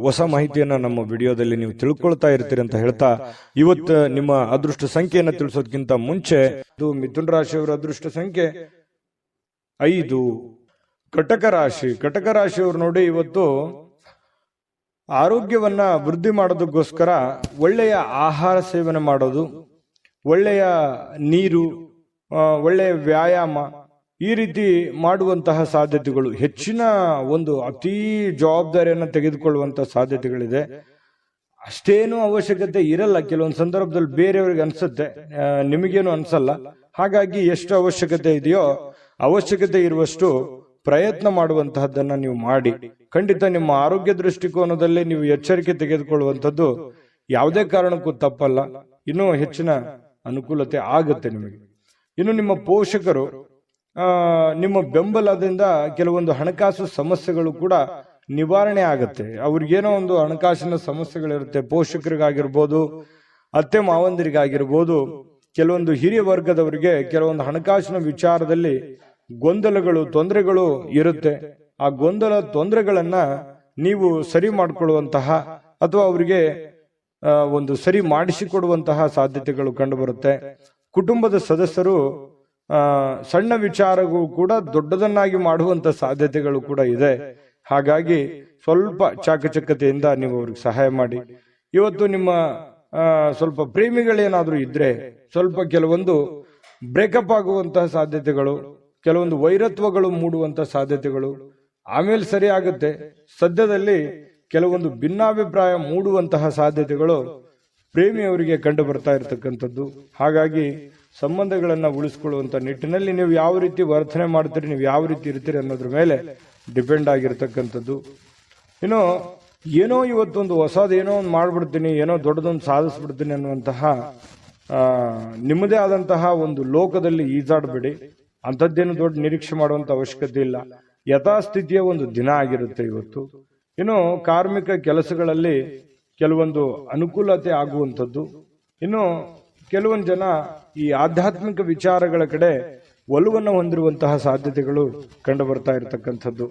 ಹೊಸ ಮಾಹಿತಿಯನ್ನ ನಮ್ಮ ವಿಡಿಯೋದಲ್ಲಿ ನೀವು ತಿಳ್ಕೊಳ್ತಾ ಇರ್ತೀರಿ ಅಂತ ಹೇಳ್ತಾ, ಇವತ್ತು ನಿಮ್ಮ ಅದೃಷ್ಟ ಸಂಖ್ಯೆಯನ್ನ ತಿಳಿಸೋದಕ್ಕಿಂತ ಮುಂಚೆ ಮಿಥುನ ರಾಶಿಯವರ ಅದೃಷ್ಟ ಸಂಖ್ಯೆ 5. ಕಟಕ ರಾಶಿಯವರು ನೋಡಿ, ಇವತ್ತು ಆರೋಗ್ಯವನ್ನ ವೃದ್ಧಿ ಮಾಡೋದಕ್ಕೋಸ್ಕರ ಒಳ್ಳೆಯ ಆಹಾರ ಸೇವನೆ ಮಾಡೋದು, ಒಳ್ಳೆಯ ನೀರು, ಒಳ್ಳೆಯ ವ್ಯಾಯಾಮ, ಈ ರೀತಿ ಮಾಡುವಂತಹ ಸಾಧ್ಯತೆಗಳು, ಹೆಚ್ಚಿನ ಒಂದು ಅತೀ ಜವಾಬ್ದಾರಿಯನ್ನು ತೆಗೆದುಕೊಳ್ಳುವಂತಹ ಸಾಧ್ಯತೆಗಳಿದೆ. ಅಷ್ಟೇನು ಅವಶ್ಯಕತೆ ಇರಲ್ಲ. ಕೆಲವೊಂದು ಸಂದರ್ಭದಲ್ಲಿ ಬೇರೆಯವ್ರಿಗೆ ಅನ್ಸುತ್ತೆ, ನಿಮಗೇನು ಅನ್ಸಲ್ಲ. ಹಾಗಾಗಿ ಎಷ್ಟು ಅವಶ್ಯಕತೆ ಇದೆಯೋ ಅವಶ್ಯಕತೆ ಇರುವಷ್ಟು ಪ್ರಯತ್ನ ಮಾಡುವಂತಹದ್ದನ್ನ ನೀವು ಮಾಡಿ. ಖಂಡಿತ ನಿಮ್ಮ ಆರೋಗ್ಯ ದೃಷ್ಟಿಕೋನದಲ್ಲಿ ನೀವು ಎಚ್ಚರಿಕೆ ತೆಗೆದುಕೊಳ್ಳುವಂಥದ್ದು ಯಾವುದೇ ಕಾರಣಕ್ಕೂ ತಪ್ಪಲ್ಲ. ಇನ್ನೂ ಹೆಚ್ಚಿನ ಅನುಕೂಲತೆ ಆಗುತ್ತೆ ನಿಮಗೆ. ಇನ್ನು ನಿಮ್ಮ ಪೋಷಕರು ನಿಮ್ಮ ಬೆಂಬಲದಿಂದ ಕೆಲವೊಂದು ಹಣಕಾಸು ಸಮಸ್ಯೆಗಳು ಕೂಡ ನಿವಾರಣೆ ಆಗತ್ತೆ. ಅವ್ರಿಗೇನೋ ಒಂದು ಹಣಕಾಸಿನ ಸಮಸ್ಯೆಗಳಿರುತ್ತೆ. ಪೋಷಕರಿಗಾಗಿರ್ಬೋದು, ಅತ್ತೆ ಮಾವಂದಿರಿಗಾಗಿರ್ಬೋದು, ಕೆಲವೊಂದು ಹಿರಿಯ ವರ್ಗದವರಿಗೆ ಕೆಲವೊಂದು ಹಣಕಾಸಿನ ವಿಚಾರದಲ್ಲಿ ಗೊಂದಲಗಳು, ತೊಂದರೆಗಳು ಇರುತ್ತೆ. ಆ ಗೊಂದಲ, ತೊಂದರೆಗಳನ್ನ ನೀವು ಸರಿ ಮಾಡಿಕೊಳ್ಳುವಂತಹ ಅಥವಾ ಅವರಿಗೆ ಒಂದು ಸರಿ ಮಾಡಿಸಿಕೊಡುವಂತಹ ಸಾಧ್ಯತೆಗಳು ಕಂಡು ಬರುತ್ತೆ. ಕುಟುಂಬದ ಸದಸ್ಯರು ಸಣ್ಣ ವಿಚಾರಗಳು ಕೂಡ ದೊಡ್ಡದನ್ನಾಗಿ ಮಾಡುವಂತ ಸಾಧ್ಯತೆಗಳು ಕೂಡ ಇದೆ. ಹಾಗಾಗಿ ಸ್ವಲ್ಪ ಚಾಕಚಕ್ಯತೆಯಿಂದ ನೀವು ಅವ್ರಿಗೆ ಸಹಾಯ ಮಾಡಿ. ಇವತ್ತು ನಿಮ್ಮ ಸ್ವಲ್ಪ ಪ್ರೇಮಿಗಳೇನಾದ್ರೂ ಇದ್ರೆ ಸ್ವಲ್ಪ ಕೆಲವೊಂದು ಬ್ರೇಕಪ್ ಆಗುವಂತಹ ಸಾಧ್ಯತೆಗಳು, ಕೆಲವೊಂದು ವೈರತ್ವಗಳು ಮೂಡುವಂತಹ ಸಾಧ್ಯತೆಗಳು ಆಮೇಲೆ ಸರಿ ಆಗುತ್ತೆ. ಸದ್ಯದಲ್ಲಿ ಕೆಲವೊಂದು ಭಿನ್ನಾಭಿಪ್ರಾಯ ಮೂಡುವಂತಹ ಸಾಧ್ಯತೆಗಳು ಪ್ರೇಮಿಯವರಿಗೆ ಕಂಡು ಬರ್ತಾ ಇರತಕ್ಕಂಥದ್ದು. ಹಾಗಾಗಿ ಸಂಬಂಧಗಳನ್ನ ಉಳಿಸ್ಕೊಳ್ಳುವಂತ ನಿಟ್ಟಿನಲ್ಲಿ ನೀವು ಯಾವ ರೀತಿ ವರ್ತನೆ ಮಾಡ್ತೀರಿ, ನೀವು ಯಾವ ರೀತಿ ಇರ್ತೀರಿ ಅನ್ನೋದ್ರ ಮೇಲೆ ಡಿಪೆಂಡ್ ಆಗಿರ್ತಕ್ಕಂಥದ್ದು. ಇನ್ನು ಏನೋ ಇವತ್ತೊಂದು ಹೊಸದೇನೋ ಒಂದು ಮಾಡ್ಬಿಡ್ತೀನಿ, ಏನೋ ದೊಡ್ಡದೊಂದು ಸಾಧಿಸ್ಬಿಡ್ತೀನಿ ಅನ್ನುವಂತಹ ನಿಮ್ಮದೇ ಆದಂತಹ ಒಂದು ಲೋಕದಲ್ಲಿ ಈಜಾಡಬೇಡಿ. ಅಂಥದ್ದೇನು ದೊಡ್ಡ ನಿರೀಕ್ಷೆ ಮಾಡುವಂತ ಅವಶ್ಯಕತೆ ಇಲ್ಲ. ಯಥಾಸ್ಥಿತಿಯ ಒಂದು ದಿನ ಆಗಿರುತ್ತೆ ಇವತ್ತು. ಇನ್ನು ಕಾರ್ಮಿಕ ಕೆಲಸಗಳಲ್ಲಿ ಕೆಲವೊಂದು ಅನುಕೂಲತೆ ಆಗುವಂಥದ್ದು. ಇನ್ನು ಕೆಲವೊಂದು ಜನ ಈ ಆಧ್ಯಾತ್ಮಿಕ ವಿಚಾರಗಳ ಕಡೆ ಒಲವನ್ನು ಹೊಂದಿರುವಂತಹ ಸಾಧ್ಯತೆಗಳು ಕಂಡು ಬರ್ತಾ ಇರತಕ್ಕಂಥದ್ದು.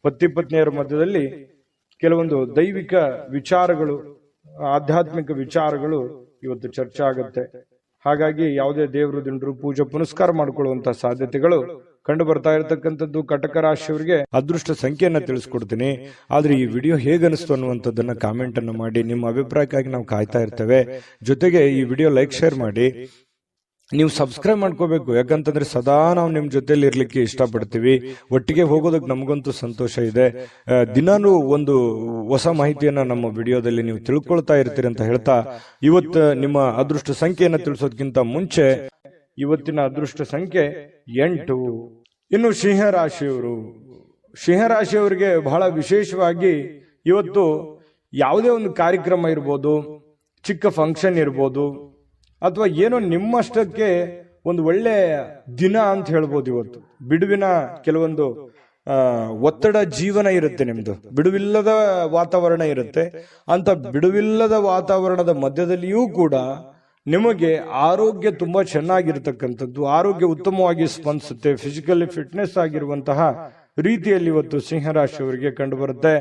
ಪತಿ ಪತ್ನಿಯರ ಮಧ್ಯದಲ್ಲಿ ಕೆಲವೊಂದು ದೈವಿಕ ವಿಚಾರಗಳು, ಆಧ್ಯಾತ್ಮಿಕ ವಿಚಾರಗಳು ಇವತ್ತು ಚರ್ಚೆ ಆಗುತ್ತೆ. ಹಾಗಾಗಿ ಯಾವುದೇ ದೇವರು ದಿಂಡ್ರು ಪೂಜೆ ಪುನಸ್ಕಾರ ಮಾಡಿಕೊಳ್ಳುವಂತಹ ಸಾಧ್ಯತೆಗಳು ಕಂಡು ಬರ್ತಾ ಇರತಕ್ಕಂಥದ್ದು. ಕಟಕ ರಾಶಿಯವರಿಗೆ ಅದೃಷ್ಟ ಸಂಖ್ಯೆಯನ್ನ ತಿಳಿಸ್ಕೊಡ್ತೀನಿ. ಆದ್ರೆ ಈ ವಿಡಿಯೋ ಹೇಗನಿಸ್ತು ಅನ್ನುವಂಥದ್ದನ್ನ ಕಾಮೆಂಟ್ ಅನ್ನು ಮಾಡಿ. ನಿಮ್ಮ ಅಭಿಪ್ರಾಯಕ್ಕಾಗಿ ನಾವು ಕಾಯ್ತಾ ಇರ್ತೇವೆ. ಜೊತೆಗೆ ಈ ವಿಡಿಯೋ ಲೈಕ್, ಶೇರ್ ಮಾಡಿ. ನೀವು ಸಬ್ಸ್ಕ್ರೈಬ್ ಮಾಡ್ಕೋಬೇಕು, ಯಾಕಂತಂದ್ರೆ ಸದಾ ನಾವು ನಿಮ್ ಜೊತೆಲಿ ಇರ್ಲಿಕ್ಕೆ ಇಷ್ಟಪಡ್ತೀವಿ. ಒಟ್ಟಿಗೆ ಹೋಗೋದಕ್ಕೆ ನಮಗಂತೂ ಸಂತೋಷ ಇದೆ. ದಿನಾನು ಒಂದು ಹೊಸ ಮಾಹಿತಿಯನ್ನ ನಮ್ಮ ವಿಡಿಯೋದಲ್ಲಿ ನೀವು ತಿಳ್ಕೊಳ್ತಾ ಇರ್ತೀರಿ ಅಂತ ಹೇಳ್ತಾ, ಇವತ್ತು ನಿಮ್ಮ ಅದೃಷ್ಟ ಸಂಖ್ಯೆಯನ್ನ ತಿಳಿಸೋದಕ್ಕಿಂತ ಮುಂಚೆ ಇವತ್ತಿನ ಅದೃಷ್ಟ ಸಂಖ್ಯೆ 8. ಇನ್ನು ಸಿಂಹರಾಶಿಯವರಿಗೆ ಬಹಳ ವಿಶೇಷವಾಗಿ ಇವತ್ತು ಯಾವುದೇ ಒಂದು ಕಾರ್ಯಕ್ರಮ ಇರ್ಬೋದು, ಚಿಕ್ಕ ಫಂಕ್ಷನ್ ಇರ್ಬೋದು, ಅಥವಾ ಏನೋ ನಿಮ್ಮಷ್ಟಕ್ಕೆ ಒಂದು ಒಳ್ಳೆ ದಿನ ಅಂತ ಹೇಳ್ಬೋದು. ಇವತ್ತು ಬಿಡುವಿನ ಕೆಲವೊಂದು ಒತ್ತಡ ಜೀವನ ಇರುತ್ತೆ, ನಿಮ್ದು ಬಿಡುವಿಲ್ಲದ ವಾತಾವರಣ ಇರುತ್ತೆ. ಅಂತ ಬಿಡುವಿಲ್ಲದ ವಾತಾವರಣದ ಮಧ್ಯದಲ್ಲಿಯೂ ಕೂಡ ನಿಮಗೆ ಆರೋಗ್ಯ ತುಂಬಾ ಚೆನ್ನಾಗಿರ್ತಕ್ಕಂಥದ್ದು, ಆರೋಗ್ಯ ಉತ್ತಮವಾಗಿ ಸ್ಪಂದಿಸುತ್ತೆ. ಫಿಸಿಕಲಿ ಫಿಟ್ನೆಸ್ ಆಗಿರುವಂತಹ ರೀತಿಯಲ್ಲಿ ಇವತ್ತು ಸಿಂಹರಾಶಿಯವರಿಗೆ ಕಂಡು ಬರುತ್ತೆ.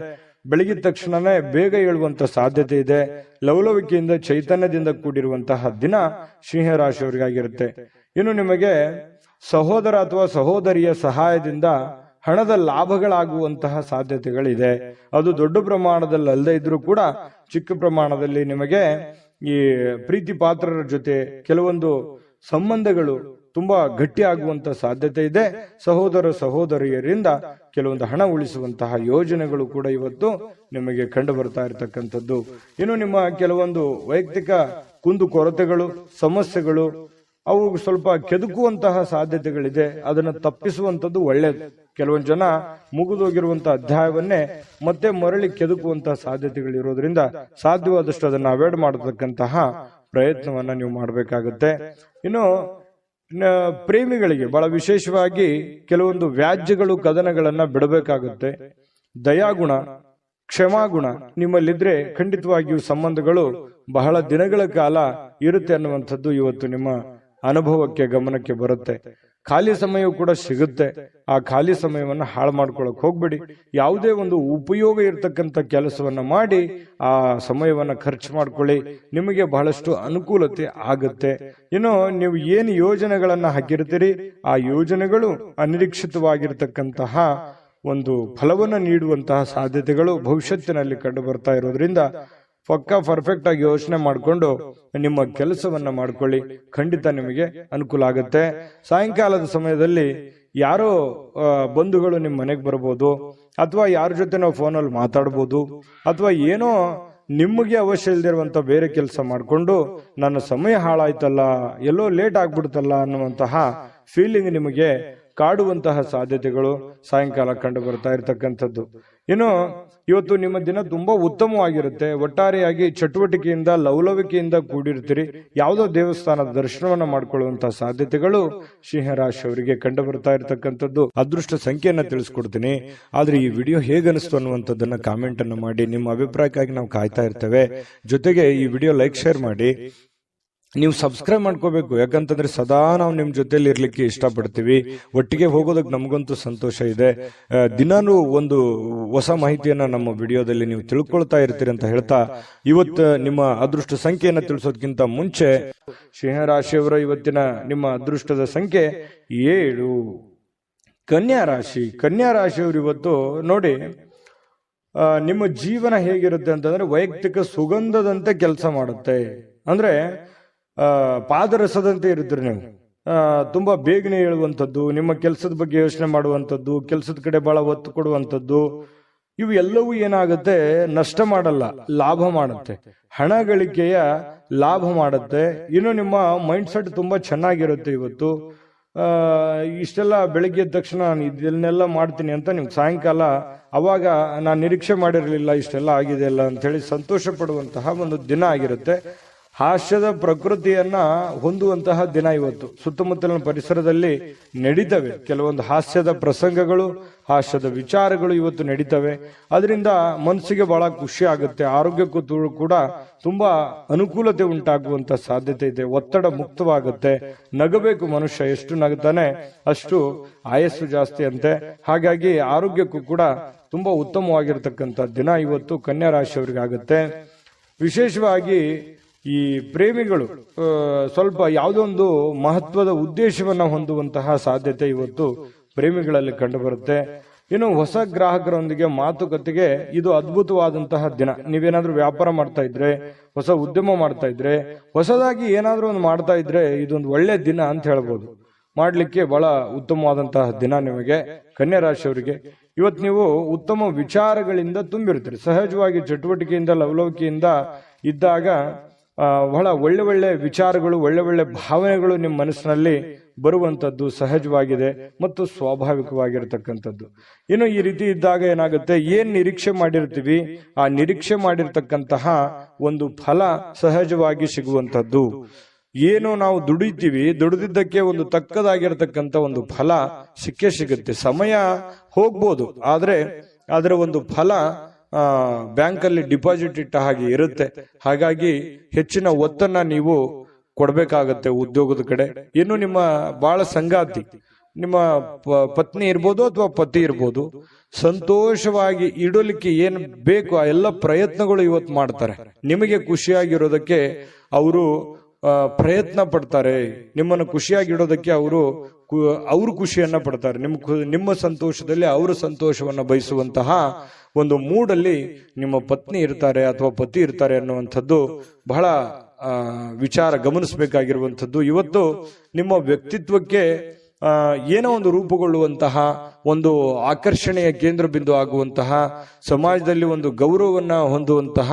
ಬೆಳಗಿದ ತಕ್ಷಣನೇ ಬೇಗ ಏಳುವಂತ ಸಾಧ್ಯತೆ ಇದೆ. ಲವಲವಿಕೆಯಿಂದ ಚೈತನ್ಯದಿಂದ ಕೂಡಿರುವಂತಹ ದಿನ ಸಿಂಹರಾಶಿಯವರಿಗಾಗಿರುತ್ತೆ. ಇನ್ನು ನಿಮಗೆ ಸಹೋದರ ಅಥವಾ ಸಹೋದರಿಯ ಸಹಾಯದಿಂದ ಹಣದ ಲಾಭಗಳಾಗುವಂತಹ ಸಾಧ್ಯತೆಗಳಿದೆ. ಅದು ದೊಡ್ಡ ಪ್ರಮಾಣದಲ್ಲಿ ಅಲ್ಲದೆ ಇದ್ರೂ ಕೂಡ ಚಿಕ್ಕ ಪ್ರಮಾಣದಲ್ಲಿ ನಿಮಗೆ ಈ ಪ್ರೀತಿ ಪಾತ್ರರ ಜೊತೆ ಕೆಲವೊಂದು ಸಂಬಂಧಗಳು ತುಂಬಾ ಗಟ್ಟಿ ಆಗುವಂತ ಸಾಧ್ಯತೆ ಇದೆ. ಸಹೋದರ ಸಹೋದರಿಯರಿಂದ ಕೆಲವೊಂದು ಹಣ ಉಳಿಸುವಂತಹ ಯೋಜನೆಗಳು ಕೂಡ ಇವತ್ತು ನಿಮಗೆ ಕಂಡು ಬರ್ತಾ ಇರತಕ್ಕಂಥದ್ದು. ಇನ್ನು ನಿಮ್ಮ ಕೆಲವೊಂದು ವೈಯಕ್ತಿಕ ಕುಂದು ಕೊರತೆಗಳು, ಸಮಸ್ಯೆಗಳು ಅವು ಸ್ವಲ್ಪ ಕೆದಕುವಂತಹ ಸಾಧ್ಯತೆಗಳಿದೆ. ಅದನ್ನು ತಪ್ಪಿಸುವಂತದ್ದು ಒಳ್ಳೆಯದು. ಕೆಲವೊಂದು ಜನ ಮುಗಿದೋಗಿರುವಂತಹ ಅಧ್ಯಾಯವನ್ನೇ ಮತ್ತೆ ಮರಳಿ ಕೆದಕುವಂತಹ ಸಾಧ್ಯತೆಗಳಿರೋದ್ರಿಂದ ಸಾಧ್ಯವಾದಷ್ಟು ಅದನ್ನು ಅವಾಯ್ಡ್ ಮಾಡತಕ್ಕಂತಹ ಪ್ರಯತ್ನವನ್ನ ನೀವು ಮಾಡಬೇಕಾಗುತ್ತೆ. ಇನ್ನು ಪ್ರೇಮಿಗಳಿಗೆ ಬಹಳ ವಿಶೇಷವಾಗಿ ಕೆಲವೊಂದು ವ್ಯಾಜ್ಯಗಳು, ಕದನಗಳನ್ನ ಬಿಡಬೇಕಾಗುತ್ತೆ. ದಯಾಗುಣ, ಕ್ಷಮಾಗುಣ ನಿಮ್ಮಲ್ಲಿದ್ರೆ ಖಂಡಿತವಾಗಿಯೂ ಸಂಬಂಧಗಳು ಬಹಳ ದಿನಗಳ ಕಾಲ ಇರುತ್ತೆ ಅನ್ನುವಂಥದ್ದು ಇವತ್ತು ನಿಮ್ಮ ಅನುಭವಕ್ಕೆ, ಗಮನಕ್ಕೆ ಬರುತ್ತೆ. ಖಾಲಿ ಸಮಯವೂ ಕೂಡ ಸಿಗುತ್ತೆ. ಆ ಖಾಲಿ ಸಮಯವನ್ನ ಹಾಳು ಮಾಡ್ಕೊಳಕ್ ಹೋಗ್ಬೇಡಿ. ಯಾವುದೇ ಒಂದು ಉಪಯೋಗ ಇರತಕ್ಕಂಥ ಕೆಲಸವನ್ನ ಮಾಡಿ ಆ ಸಮಯವನ್ನ ಖರ್ಚು ಮಾಡ್ಕೊಳ್ಳಿ. ನಿಮಗೆ ಬಹಳಷ್ಟು ಅನುಕೂಲತೆ ಆಗುತ್ತೆ. ಇನ್ನು ನೀವು ಏನು ಯೋಜನೆಗಳನ್ನ ಹಾಕಿರ್ತೀರಿ ಆ ಯೋಜನೆಗಳು ಅನಿರೀಕ್ಷಿತವಾಗಿರ್ತಕ್ಕಂತಹ ಒಂದು ಫಲವನ್ನು ನೀಡುವಂತಹ ಸಾಧ್ಯತೆಗಳು ಭವಿಷ್ಯತ್ತಿನಲ್ಲಿ ಕಂಡು ಬರ್ತಾ ಇರೋದ್ರಿಂದ ಪಕ್ಕಾ ಪರ್ಫೆಕ್ಟ್ ಆಗಿ ಯೋಚನೆ ಮಾಡಿಕೊಂಡು ನಿಮ್ಮ ಕೆಲಸವನ್ನ ಮಾಡ್ಕೊಳ್ಳಿ. ಖಂಡಿತ ನಿಮಗೆ ಅನುಕೂಲ ಆಗುತ್ತೆ. ಸಾಯಂಕಾಲದ ಸಮಯದಲ್ಲಿ ಯಾರೋ ಬಂಧುಗಳು ನಿಮ್ಮ ಮನೆಗೆ ಬರ್ಬೋದು, ಅಥವಾ ಯಾರ ಜೊತೆ ನಾವು ಫೋನಲ್ಲಿ ಮಾತಾಡ್ಬೋದು, ಅಥವಾ ಏನೋ ನಿಮಗೆ ಅವಶ್ಯ ಇಲ್ದಿರುವಂತ ಬೇರೆ ಕೆಲಸ ಮಾಡಿಕೊಂಡು ನನ್ನ ಸಮಯ ಹಾಳಾಯ್ತಲ್ಲ, ಎಲ್ಲೋ ಲೇಟ್ ಆಗ್ಬಿಡ್ತಲ್ಲ ಅನ್ನುವಂತಹ ಫೀಲಿಂಗ್ ನಿಮಗೆ ಕಾಡುವಂತಹ ಸಾಧ್ಯತೆಗಳು ಸಾಯಂಕಾಲ ಕಂಡು ಬರ್ತಾ ಇರತಕ್ಕಂಥದ್ದು. ಇನ್ನು ಇವತ್ತು ನಿಮ್ಮ ದಿನ ತುಂಬಾ ಉತ್ತಮವಾಗಿರುತ್ತೆ. ಒಟ್ಟಾರೆಯಾಗಿ ಚಟುವಟಿಕೆಯಿಂದ, ಲವಲವಿಕೆಯಿಂದ ಕೂಡಿರ್ತೀರಿ. ಯಾವುದೋ ದೇವಸ್ಥಾನದ ದರ್ಶನವನ್ನ ಮಾಡ್ಕೊಳ್ಳುವಂತಹ ಸಾಧ್ಯತೆಗಳು ಸಿಂಹರಾಶಿಯವರಿಗೆ ಕಂಡು ಬರ್ತಾ ಇರತಕ್ಕಂಥದ್ದು. ಅದೃಷ್ಟ ಸಂಖ್ಯೆಯನ್ನ ತಿಳಿಸ್ಕೊಡ್ತೀನಿ. ಆದ್ರೆ ಈ ವಿಡಿಯೋ ಹೇಗನಿಸ್ತು ಅನ್ನುವಂಥದ್ದನ್ನ ಕಾಮೆಂಟ್ ಅನ್ನು ಮಾಡಿ. ನಿಮ್ಮ ಅಭಿಪ್ರಾಯಕ್ಕಾಗಿ ನಾವು ಕಾಯ್ತಾ ಇರ್ತೇವೆ. ಜೊತೆಗೆ ಈ ವಿಡಿಯೋ ಲೈಕ್, ಶೇರ್ ಮಾಡಿ. ನೀವು ಸಬ್ಸ್ಕ್ರೈಬ್ ಮಾಡ್ಕೋಬೇಕು. ಯಾಕಂತಂದ್ರೆ ಸದಾ ನಾವು ನಿಮ್ ಜೊತೆಲಿ ಇರ್ಲಿಕ್ಕೆ ಇಷ್ಟಪಡ್ತೀವಿ. ಒಟ್ಟಿಗೆ ಹೋಗೋದಕ್ಕೆ ನಮಗಂತೂ ಸಂತೋಷ ಇದೆ. ದಿನಾನು ಒಂದು ಹೊಸ ಮಾಹಿತಿಯನ್ನ ನಮ್ಮ ವಿಡಿಯೋದಲ್ಲಿ ನೀವು ತಿಳ್ಕೊಳ್ತಾ ಇರ್ತೀರಿ ಅಂತ ಹೇಳ್ತಾ, ಇವತ್ತು ನಿಮ್ಮ ಅದೃಷ್ಟ ಸಂಖ್ಯೆಯನ್ನ ತಿಳಿಸೋದಕ್ಕಿಂತ ಮುಂಚೆ ಸಿಂಹರಾಶಿಯವರ ಇವತ್ತಿನ ನಿಮ್ಮ ಅದೃಷ್ಟದ ಸಂಖ್ಯೆ 7. ಕನ್ಯಾ ರಾಶಿ. ಕನ್ಯಾ ರಾಶಿಯವರು ಇವತ್ತು ನೋಡಿ, ನಿಮ್ಮ ಜೀವನ ಹೇಗಿರುತ್ತೆ ಅಂತಂದ್ರೆ ವೈಯಕ್ತಿಕ ಸುಗಂಧದಂತೆ ಕೆಲಸ ಮಾಡುತ್ತೆ. ಅಂದ್ರೆ ಪಾದರಸದಂತೆ ಇರುತ್ತೀರಿ ನೀವು. ತುಂಬಾ ಬೇಗನೆ ಹೇಳುವಂಥದ್ದು, ನಿಮ್ಮ ಕೆಲಸದ ಬಗ್ಗೆ ಯೋಚನೆ ಮಾಡುವಂಥದ್ದು, ಕೆಲಸದ ಕಡೆ ಬಹಳ ಒತ್ತು ಕೊಡುವಂಥದ್ದು, ಇವು ಎಲ್ಲವೂ ಏನಾಗುತ್ತೆ, ನಷ್ಟ ಮಾಡಲ್ಲ, ಲಾಭ ಮಾಡುತ್ತೆ. ಹಣ ಗಳಿಕೆಯ ಲಾಭ ಮಾಡುತ್ತೆ. ಇನ್ನು ನಿಮ್ಮ ಮೈಂಡ್ ಸೆಟ್ ತುಂಬಾ ಚೆನ್ನಾಗಿರುತ್ತೆ. ಇವತ್ತು ಇಷ್ಟೆಲ್ಲ ಬೆಳಿಗ್ಗೆ ಎದ್ದ ತಕ್ಷಣ ನಾನು ಇದನ್ನೆಲ್ಲ ಮಾಡ್ತೀನಿ ಅಂತ ನಿಮ್ಗೆ ಸಾಯಂಕಾಲ ಅವಾಗ ನಾನು ನಿರೀಕ್ಷೆ ಮಾಡಿರಲಿಲ್ಲ ಇಷ್ಟೆಲ್ಲ ಆಗಿದೆ ಅಲ್ಲ ಅಂತ ಹೇಳಿ ಸಂತೋಷ ಪಡುವಂತಹ ಒಂದು ದಿನ ಆಗಿರುತ್ತೆ. ಹಾಸ್ಯದ ಪ್ರಕೃತಿಯನ್ನ ಹೊಂದುವಂತಹ ದಿನ ಇವತ್ತು. ಸುತ್ತಮುತ್ತಲಿನ ಪರಿಸರದಲ್ಲಿ ನಡೀತವೆ ಕೆಲವೊಂದು ಹಾಸ್ಯದ ಪ್ರಸಂಗಗಳು, ಹಾಸ್ಯದ ವಿಚಾರಗಳು ಇವತ್ತು ನಡೀತವೆ. ಅದರಿಂದ ಮನಸ್ಸಿಗೆ ಬಹಳ ಖುಷಿ ಆಗುತ್ತೆ. ಆರೋಗ್ಯಕ್ಕೂ ಕೂಡ ತುಂಬಾ ಅನುಕೂಲತೆ ಉಂಟಾಗುವಂತ ಸಾಧ್ಯತೆ ಇದೆ. ಒತ್ತಡ ಮುಕ್ತವಾಗುತ್ತೆ. ನಗಬೇಕು ಮನುಷ್ಯ, ಎಷ್ಟು ನಗುತ್ತಾನೆ ಅಷ್ಟು ಆಯಸ್ಸು ಜಾಸ್ತಿ ಅಂತೆ. ಹಾಗಾಗಿ ಆರೋಗ್ಯಕ್ಕೂ ಕೂಡ ತುಂಬಾ ಉತ್ತಮವಾಗಿರ್ತಕ್ಕಂಥ ದಿನ ಇವತ್ತು ಕನ್ಯಾ ರಾಶಿಯವರಿಗಾಗುತ್ತೆ. ವಿಶೇಷವಾಗಿ ಈ ಪ್ರೇಮಿಗಳು ಸ್ವಲ್ಪ ಯಾವುದೊಂದು ಮಹತ್ವದ ಉದ್ದೇಶವನ್ನ ಹೊಂದುವಂತಹ ಸಾಧ್ಯತೆ ಇವತ್ತು ಪ್ರೇಮಿಗಳಲ್ಲಿ ಕಂಡು ಬರುತ್ತೆ. ಇನ್ನು ಹೊಸ ಗ್ರಾಹಕರೊಂದಿಗೆ ಮಾತುಕತೆಗೆ ಇದು ಅದ್ಭುತವಾದಂತಹ ದಿನ. ನೀವೇನಾದ್ರೂ ವ್ಯಾಪಾರ ಮಾಡ್ತಾ ಇದ್ರೆ, ಹೊಸ ಉದ್ಯಮ ಮಾಡ್ತಾ ಇದ್ರೆ, ಹೊಸದಾಗಿ ಏನಾದ್ರೂ ಒಂದು ಮಾಡ್ತಾ ಇದ್ರೆ ಇದೊಂದು ಒಳ್ಳೆ ದಿನ ಅಂತ ಹೇಳ್ಬೋದು. ಮಾಡ್ಲಿಕ್ಕೆ ಬಹಳ ಉತ್ತಮವಾದಂತಹ ದಿನ ನಿಮಗೆ ಕನ್ಯಾ ರಾಶಿಯವರಿಗೆ. ಇವತ್ತು ನೀವು ಉತ್ತಮ ವಿಚಾರಗಳಿಂದ ತುಂಬಿರ್ತೀರಿ. ಸಹಜವಾಗಿ ಚಟುವಟಿಕೆಯಿಂದ, ಲವಲವಿಕೆಯಿಂದ ಇದ್ದಾಗ ಬಹಳ ಒಳ್ಳೆ ಒಳ್ಳೆ ವಿಚಾರಗಳು, ಒಳ್ಳೆ ಒಳ್ಳೆ ಭಾವನೆಗಳು ನಿಮ್ಮ ಮನಸ್ಸಿನಲ್ಲಿ ಬರುವಂತದ್ದು ಸಹಜವಾಗಿದೆ ಮತ್ತು ಸ್ವಾಭಾವಿಕವಾಗಿರತಕ್ಕಂಥದ್ದು. ಇನ್ನು ಈ ರೀತಿ ಇದ್ದಾಗ ಏನಾಗುತ್ತೆ, ಏನ್ ನಿರೀಕ್ಷೆ ಮಾಡಿರ್ತೀವಿ ಆ ನಿರೀಕ್ಷೆ ಮಾಡಿರ್ತಕ್ಕಂತಹ ಒಂದು ಫಲ ಸಹಜವಾಗಿ ಸಿಗುವಂತದ್ದು. ಏನು ನಾವು ದುಡಿದಿದ್ದಕ್ಕೆ ಒಂದು ತಕ್ಕದಾಗಿರತಕ್ಕಂತ ಒಂದು ಫಲ ಸಿಕ್ಕೇ ಸಿಗುತ್ತೆ. ಸಮಯ ಹೋಗ್ಬೋದು, ಆದ್ರೆ ಅದರ ಒಂದು ಫಲ ಬ್ಯಾಂಕಲ್ಲಿ ಡಿಪಾಸಿಟ್ ಇಟ್ಟ ಹಾಗೆ ಇರುತ್ತೆ. ಹಾಗಾಗಿ ಹೆಚ್ಚಿನ ಒತ್ತನ್ನ ನೀವು ಕೊಡ್ಬೇಕಾಗತ್ತೆ ಉದ್ಯೋಗದ ಕಡೆ. ಇನ್ನು ನಿಮ್ಮ ಬಹಳ ಸಂಗಾತಿ, ನಿಮ್ಮ ಪತ್ನಿ ಇರ್ಬೋದು ಅಥವಾ ಪತಿ ಇರ್ಬೋದು, ಸಂತೋಷವಾಗಿ ಇಡಲಿಕ್ಕೆ ಏನ್ ಬೇಕು ಆ ಎಲ್ಲ ಪ್ರಯತ್ನಗಳು ಇವತ್ತು ಮಾಡ್ತಾರೆ. ನಿಮಗೆ ಖುಷಿಯಾಗಿರೋದಕ್ಕೆ ಅವರು ಪ್ರಯತ್ನ ಪಡ್ತಾರೆ. ನಿಮ್ಮನ್ನು ಖುಷಿಯಾಗಿಡೋದಕ್ಕೆ ಅವರು ಖುಷಿಯನ್ನ ಪಡ್ತಾರೆ. ನಿಮ್ಮ ಸಂತೋಷದಲ್ಲಿ ಅವರ ಸಂತೋಷವನ್ನ ಬಯಸುವಂತಹ ಒಂದು ಮೂಡಲ್ಲಿ ನಿಮ್ಮ ಪತ್ನಿ ಇರ್ತಾರೆ ಅಥವಾ ಪತಿ ಇರ್ತಾರೆ ಅನ್ನುವಂಥದ್ದು ಬಹಳ ವಿಚಾರ ಗಮನಿಸಬೇಕಾಗಿರುವಂಥದ್ದು. ಇವತ್ತು ನಿಮ್ಮ ವ್ಯಕ್ತಿತ್ವಕ್ಕೆ ಏನೋ ಒಂದು ರೂಪುಗೊಳ್ಳುವಂತಹ, ಒಂದು ಆಕರ್ಷಣೆಯ ಕೇಂದ್ರ ಬಿಂದು ಆಗುವಂತಹ, ಸಮಾಜದಲ್ಲಿ ಒಂದು ಗೌರವವನ್ನ ಹೊಂದುವಂತಹ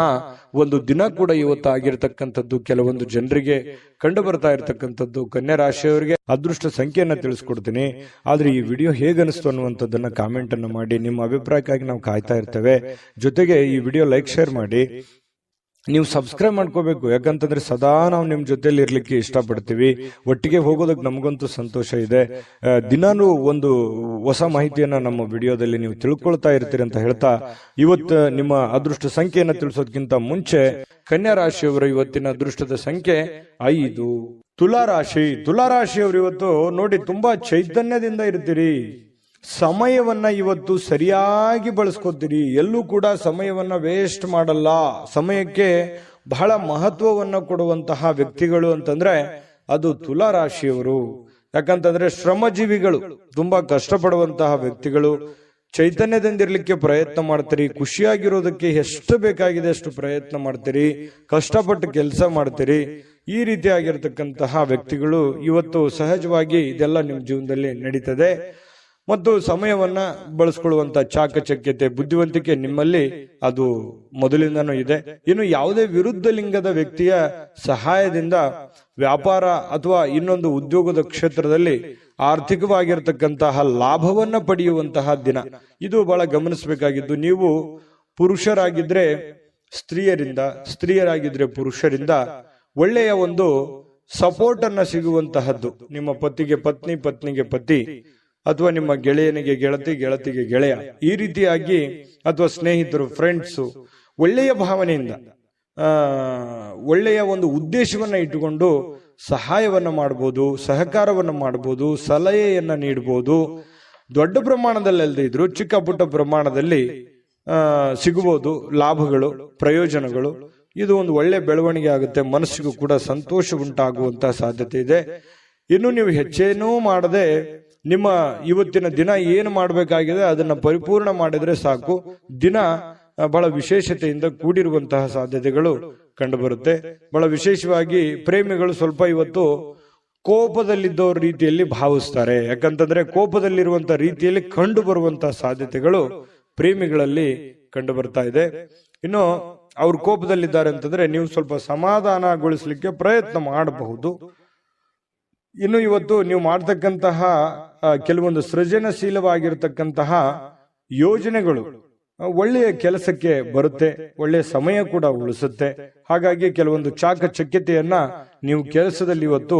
ಒಂದು ದಿನ ಕೂಡ ಇವತ್ತು ಆಗಿರತಕ್ಕಂಥದ್ದು ಕೆಲವೊಂದು ಜನರಿಗೆ ಕಂಡು ಬರ್ತಾ ಇರತಕ್ಕಂಥದ್ದು. ಕನ್ಯಾ ರಾಶಿಯವರಿಗೆ ಅದೃಷ್ಟ ಸಂಖ್ಯೆಯನ್ನ ತಿಳಿಸ್ಕೊಡ್ತೀನಿ. ಆದ್ರೆ ಈ ವಿಡಿಯೋ ಹೇಗನಿಸ್ತು ಅನ್ನುವಂಥದ್ದನ್ನ ಕಾಮೆಂಟ್ ಅನ್ನು ಮಾಡಿ. ನಿಮ್ಮ ಅಭಿಪ್ರಾಯಕ್ಕಾಗಿ ನಾವು ಕಾಯ್ತಾ ಇರ್ತೇವೆ. ಜೊತೆಗೆ ಈ ವಿಡಿಯೋ ಲೈಕ್ ಶೇರ್ ಮಾಡಿ. ನೀವು ಸಬ್ಸ್ಕ್ರೈಬ್ ಮಾಡ್ಕೋಬೇಕು, ಯಾಕಂತಂದ್ರೆ ಸದಾ ನಾವು ನಿಮ್ ಜೊತೆಲಿ ಇರ್ಲಿಕ್ಕೆ ಇಷ್ಟಪಡ್ತೀವಿ. ಒಟ್ಟಿಗೆ ಹೋಗೋದಕ್ಕೆ ನಮಗಂತೂ ಸಂತೋಷ ಇದೆ. ದಿನಾನು ಒಂದು ಹೊಸ ಮಾಹಿತಿಯನ್ನ ನಮ್ಮ ವಿಡಿಯೋದಲ್ಲಿ ನೀವು ತಿಳ್ಕೊಳ್ತಾ ಇರ್ತೀರಿ ಅಂತ ಹೇಳ್ತಾ, ಇವತ್ತು ನಿಮ್ಮ ಅದೃಷ್ಟ ಸಂಖ್ಯೆಯನ್ನ ತಿಳಿಸೋದಕ್ಕಿಂತ ಮುಂಚೆ ಕನ್ಯಾ ರಾಶಿಯವರು ಇವತ್ತಿನ ಅದೃಷ್ಟದ ಸಂಖ್ಯೆ 5. ತುಲಾರಾಶಿಯವರು ಇವತ್ತು ನೋಡಿ ತುಂಬಾ ಚೈತನ್ಯದಿಂದ ಇರ್ತೀರಿ. ಸಮಯವನ್ನ ಇವತ್ತು ಸರಿಯಾಗಿ ಬಳಸ್ಕೊತೀರಿ. ಎಲ್ಲೂ ಕೂಡ ಸಮಯವನ್ನ ವೇಸ್ಟ್ ಮಾಡಲ್ಲ. ಸಮಯಕ್ಕೆ ಬಹಳ ಮಹತ್ವವನ್ನ ಕೊಡುವಂತಹ ವ್ಯಕ್ತಿಗಳು ಅಂತಂದ್ರೆ ಅದು ತುಲಾರಾಶಿಯವರು. ಯಾಕಂತಂದ್ರೆ ಶ್ರಮಜೀವಿಗಳು, ತುಂಬಾ ಕಷ್ಟಪಡುವಂತಹ ವ್ಯಕ್ತಿಗಳು. ಚೈತನ್ಯದಿಂದಿರ್ಲಿಕ್ಕೆ ಪ್ರಯತ್ನ ಮಾಡ್ತೀರಿ. ಖುಷಿಯಾಗಿರೋದಕ್ಕೆ ಎಷ್ಟು ಬೇಕಾಗಿದೆ ಅಷ್ಟು ಪ್ರಯತ್ನ ಮಾಡ್ತೀರಿ. ಕಷ್ಟಪಟ್ಟು ಕೆಲಸ ಮಾಡ್ತೀರಿ. ಈ ರೀತಿಯಾಗಿರ್ತಕ್ಕಂತಹ ವ್ಯಕ್ತಿಗಳು ಇವತ್ತು ಸಹಜವಾಗಿ ಇದೆಲ್ಲ ನಿಮ್ಮ ಜೀವನದಲ್ಲಿ ನಡೀತದೆ. ಮತ್ತು ಸಮಯವನ್ನ ಬಳಸ್ಕೊಳ್ಳುವಂತ ಚಾಕಚಕ್ಯತೆ, ಬುದ್ಧಿವಂತಿಕೆ ನಿಮ್ಮಲ್ಲಿ ಅದು ಮೊದಲಿಂದನೂ ಇದೆ. ಇನ್ನು ಯಾವುದೇ ವಿರುದ್ಧ ಲಿಂಗದ ವ್ಯಕ್ತಿಯ ಸಹಾಯದಿಂದ ವ್ಯಾಪಾರ ಅಥವಾ ಇನ್ನೊಂದು ಉದ್ಯೋಗದ ಕ್ಷೇತ್ರದಲ್ಲಿ ಆರ್ಥಿಕವಾಗಿರ್ತಕ್ಕಂತಹ ಲಾಭವನ್ನ ಪಡೆಯುವಂತಹ ದಿನ ಇದು ಬಹಳ ಗಮನಿಸಬೇಕಾಗಿದ್ದು. ನೀವು ಪುರುಷರಾಗಿದ್ರೆ ಸ್ತ್ರೀಯರಿಂದ, ಸ್ತ್ರೀಯರಾಗಿದ್ರೆ ಪುರುಷರಿಂದ ಒಳ್ಳೆಯ ಒಂದು ಸಪೋರ್ಟ್ ಅನ್ನ ಸಿಗುವಂತಹದ್ದು. ನಿಮ್ಮ ಪತಿಗೆ ಪತ್ನಿ, ಪತ್ನಿಗೆ ಪತಿ, ಅಥವಾ ನಿಮ್ಮ ಗೆಳೆಯನಿಗೆ ಗೆಳತಿ, ಗೆಳತಿಗೆ ಗೆಳೆಯ, ಈ ರೀತಿಯಾಗಿ ಅಥವಾ ಸ್ನೇಹಿತರು, ಫ್ರೆಂಡ್ಸು ಒಳ್ಳೆಯ ಭಾವನೆಯಿಂದ ಒಳ್ಳೆಯ ಒಂದು ಉದ್ದೇಶವನ್ನ ಇಟ್ಟುಕೊಂಡು ಸಹಾಯವನ್ನ ಮಾಡಬಹುದು, ಸಹಕಾರವನ್ನ ಮಾಡಬಹುದು, ಸಲಹೆಯನ್ನ ನೀಡಬಹುದು. ದೊಡ್ಡ ಪ್ರಮಾಣದಲ್ಲಿ ಅಲ್ಲದೆ ಇದ್ರು ಚಿಕ್ಕ ಪುಟ್ಟ ಪ್ರಮಾಣದಲ್ಲಿ ಸಿಗಬಹುದು ಲಾಭಗಳು, ಪ್ರಯೋಜನಗಳು. ಇದು ಒಂದು ಒಳ್ಳೆ ಬೆಳವಣಿಗೆ ಆಗುತ್ತೆ. ಮನಸ್ಸಿಗೂ ಕೂಡ ಸಂತೋಷ ಉಂಟಾಗುವಂತಹ ಸಾಧ್ಯತೆ ಇದೆ. ಇನ್ನು ನೀವು ಹೆಚ್ಚೇನೂ ಮಾಡದೆ ನಿಮ್ಮ ಇವತ್ತಿನ ದಿನ ಏನು ಮಾಡಬೇಕಾಗಿದೆ ಅದನ್ನ ಪರಿಪೂರ್ಣ ಮಾಡಿದ್ರೆ ಸಾಕು. ದಿನ ಬಹಳ ವಿಶೇಷತೆಯಿಂದ ಕೂಡಿರುವಂತಹ ಸಾಧ್ಯತೆಗಳು ಕಂಡುಬರುತ್ತೆ. ಬಹಳ ವಿಶೇಷವಾಗಿ ಪ್ರೇಮಿಗಳು ಸ್ವಲ್ಪ ಇವತ್ತು ಕೋಪದಲ್ಲಿದ್ದವ್ರ ರೀತಿಯಲ್ಲಿ ಭಾವಿಸ್ತಾರೆ. ಯಾಕಂತಂದ್ರೆ ಕೋಪದಲ್ಲಿರುವಂತಹ ರೀತಿಯಲ್ಲಿ ಕಂಡು ಬರುವಂತಹ ಸಾಧ್ಯತೆಗಳು ಪ್ರೇಮಿಗಳಲ್ಲಿ ಕಂಡು ಬರ್ತಾ ಇದೆ. ಇನ್ನು ಅವ್ರು ಕೋಪದಲ್ಲಿದ್ದಾರೆ ಅಂತಂದ್ರೆ ನೀವು ಸ್ವಲ್ಪ ಸಮಾಧಾನಗೊಳಿಸ್ಲಿಕ್ಕೆ ಪ್ರಯತ್ನ ಮಾಡಬಹುದು. ಇನ್ನು ಇವತ್ತು ನೀವು ಮಾಡ್ತಕ್ಕಂತಹ ಕೆಲವೊಂದು ಸೃಜನಶೀಲವಾಗಿರ್ತಕ್ಕಂತಹ ಯೋಜನೆಗಳು ಒಳ್ಳೆಯ ಕೆಲಸಕ್ಕೆ ಬರುತ್ತೆ, ಒಳ್ಳೆಯ ಸಮಯ ಕೂಡ ಉಳಿಸುತ್ತೆ. ಹಾಗಾಗಿ ಕೆಲವೊಂದು ಚಾಕಚಕ್ಯತೆಯನ್ನ ನೀವು ಕೆಲಸದಲ್ಲಿ ಇವತ್ತು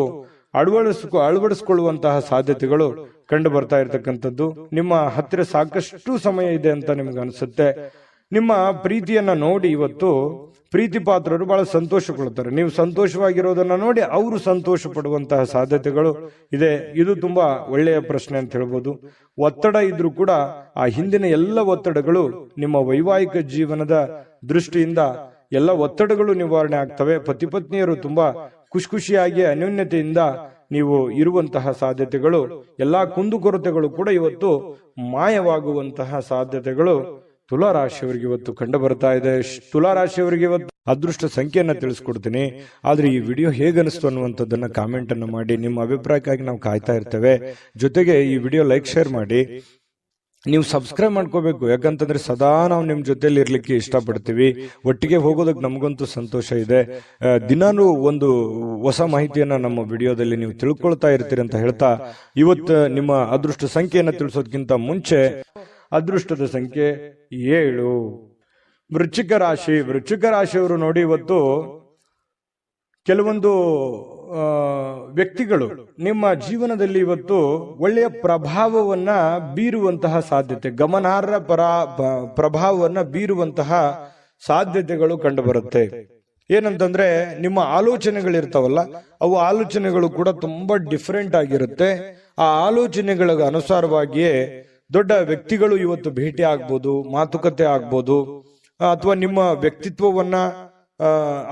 ಅಳವಡಿಸಿಕೊಳ್ಳುವಂತಹ ಸಾಧ್ಯತೆಗಳು ಕಂಡು ಬರ್ತಾ ಇರತಕ್ಕಂಥದ್ದು. ನಿಮ್ಮ ಹತ್ತಿರ ಸಾಕಷ್ಟು ಸಮಯ ಇದೆ ಅಂತ ನಿಮ್ಗೆ ಅನಿಸುತ್ತೆ. ನಿಮ್ಮ ಪ್ರೀತಿಯನ್ನ ನೋಡಿ ಇವತ್ತು ಪ್ರೀತಿ ಪಾತ್ರರು ಬಹಳ ಸಂತೋಷ ಕೊಡ್ತಾರೆ. ನೀವು ಸಂತೋಷವಾಗಿರೋದನ್ನ ನೋಡಿ ಅವರು ಸಂತೋಷ ಪಡುವಂತಹ ಸಾಧ್ಯತೆಗಳು ಇದೆ. ಇದು ತುಂಬಾ ಒಳ್ಳೆಯ ಪ್ರಶ್ನೆ ಅಂತ ಹೇಳ್ಬೋದು. ಒತ್ತಡ ಇದ್ರೂ ಕೂಡ ಆ ಹಿಂದಿನ ಎಲ್ಲ ಒತ್ತಡಗಳು ನಿಮ್ಮ ವೈವಾಹಿಕ ಜೀವನದ ದೃಷ್ಟಿಯಿಂದ ಎಲ್ಲ ಒತ್ತಡಗಳು ನಿವಾರಣೆ ಆಗ್ತವೆ. ಪತಿ ಪತ್ನಿಯರು ತುಂಬಾ ಖುಷಿಯಾಗಿ ಅನ್ಯೋನ್ಯತೆಯಿಂದ ನೀವು ಇರುವಂತಹ ಸಾಧ್ಯತೆಗಳು, ಎಲ್ಲಾ ಕುಂದುಕೊರತೆಗಳು ಕೂಡ ಇವತ್ತು ಮಾಯವಾಗುವಂತಹ ಸಾಧ್ಯತೆಗಳು ತುಲಾರಾಶಿಯವರಿಗೆ ಇವತ್ತು ಕಂಡು ಬರ್ತಾ ಇದೆ. ತುಲಾರಾಶಿಯವರಿಗೆ ಇವತ್ತು ಅದೃಷ್ಟ ಸಂಖ್ಯೆಯನ್ನ ತಿಳಿಸ್ಕೊಡ್ತೀನಿ. ಆದ್ರೆ ಈ ವಿಡಿಯೋ ಹೇಗನಿಸ್ತು ಅನ್ನುವಂಥದ್ದನ್ನ ಕಾಮೆಂಟ್ ಅನ್ನು ಮಾಡಿ. ನಿಮ್ಮ ಅಭಿಪ್ರಾಯಕ್ಕಾಗಿ ನಾವು ಕಾಯ್ತಾ ಇರ್ತೇವೆ. ಜೊತೆಗೆ ಈ ವಿಡಿಯೋ ಲೈಕ್ ಶೇರ್ ಮಾಡಿ. ನೀವು ಸಬ್ಸ್ಕ್ರೈಬ್ ಮಾಡ್ಕೋಬೇಕು. ಯಾಕಂತಂದ್ರೆ ಸದಾ ನಾವು ನಿಮ್ ಜೊತೆಲಿ ಇರ್ಲಿಕ್ಕೆ ಇಷ್ಟಪಡ್ತೀವಿ. ಒಟ್ಟಿಗೆ ಹೋಗೋದಕ್ಕೆ ನಮಗಂತೂ ಸಂತೋಷ ಇದೆ. ದಿನಾನು ಒಂದು ಹೊಸ ಮಾಹಿತಿಯನ್ನ ನಮ್ಮ ವಿಡಿಯೋದಲ್ಲಿ ನೀವು ತಿಳ್ಕೊಳ್ತಾ ಇರ್ತೀರಿ ಅಂತ ಹೇಳ್ತಾ, ಇವತ್ತು ನಿಮ್ಮ ಅದೃಷ್ಟ ಸಂಖ್ಯೆಯನ್ನ ತಿಳಿಸೋದಕ್ಕಿಂತ ಮುಂಚೆ ಅದೃಷ್ಟದ ಸಂಖ್ಯೆ 7. ವೃಶ್ಚಿಕ ರಾಶಿ. ವೃಶ್ಚಿಕ ರಾಶಿಯವರು ನೋಡಿ, ಇವತ್ತು ಕೆಲವೊಂದು ವ್ಯಕ್ತಿಗಳು ನಿಮ್ಮ ಜೀವನದಲ್ಲಿ ಇವತ್ತು ಒಳ್ಳೆಯ ಪ್ರಭಾವವನ್ನ ಬೀರುವಂತಹ ಸಾಧ್ಯತೆ, ಗಮನಾರ್ಹ ಪ್ರಭಾವವನ್ನ ಬೀರುವಂತಹ ಸಾಧ್ಯತೆಗಳು ಕಂಡುಬರುತ್ತೆ. ಏನಂತಂದ್ರೆ, ನಿಮ್ಮ ಆಲೋಚನೆಗಳಿರ್ತಾವಲ್ಲ, ಅವು ಆಲೋಚನೆಗಳು ಕೂಡ ತುಂಬಾ ಡಿಫರೆಂಟ್ ಆಗಿರುತ್ತೆ. ಆ ಆಲೋಚನೆಗಳ ಅನುಸಾರವಾಗಿಯೇ ದೊಡ್ಡ ವ್ಯಕ್ತಿಗಳು ಇವತ್ತು ಭೇಟಿ ಆಗ್ಬೋದು, ಮಾತುಕತೆ ಆಗ್ಬೋದು, ಅಥವಾ ನಿಮ್ಮ ವ್ಯಕ್ತಿತ್ವವನ್ನ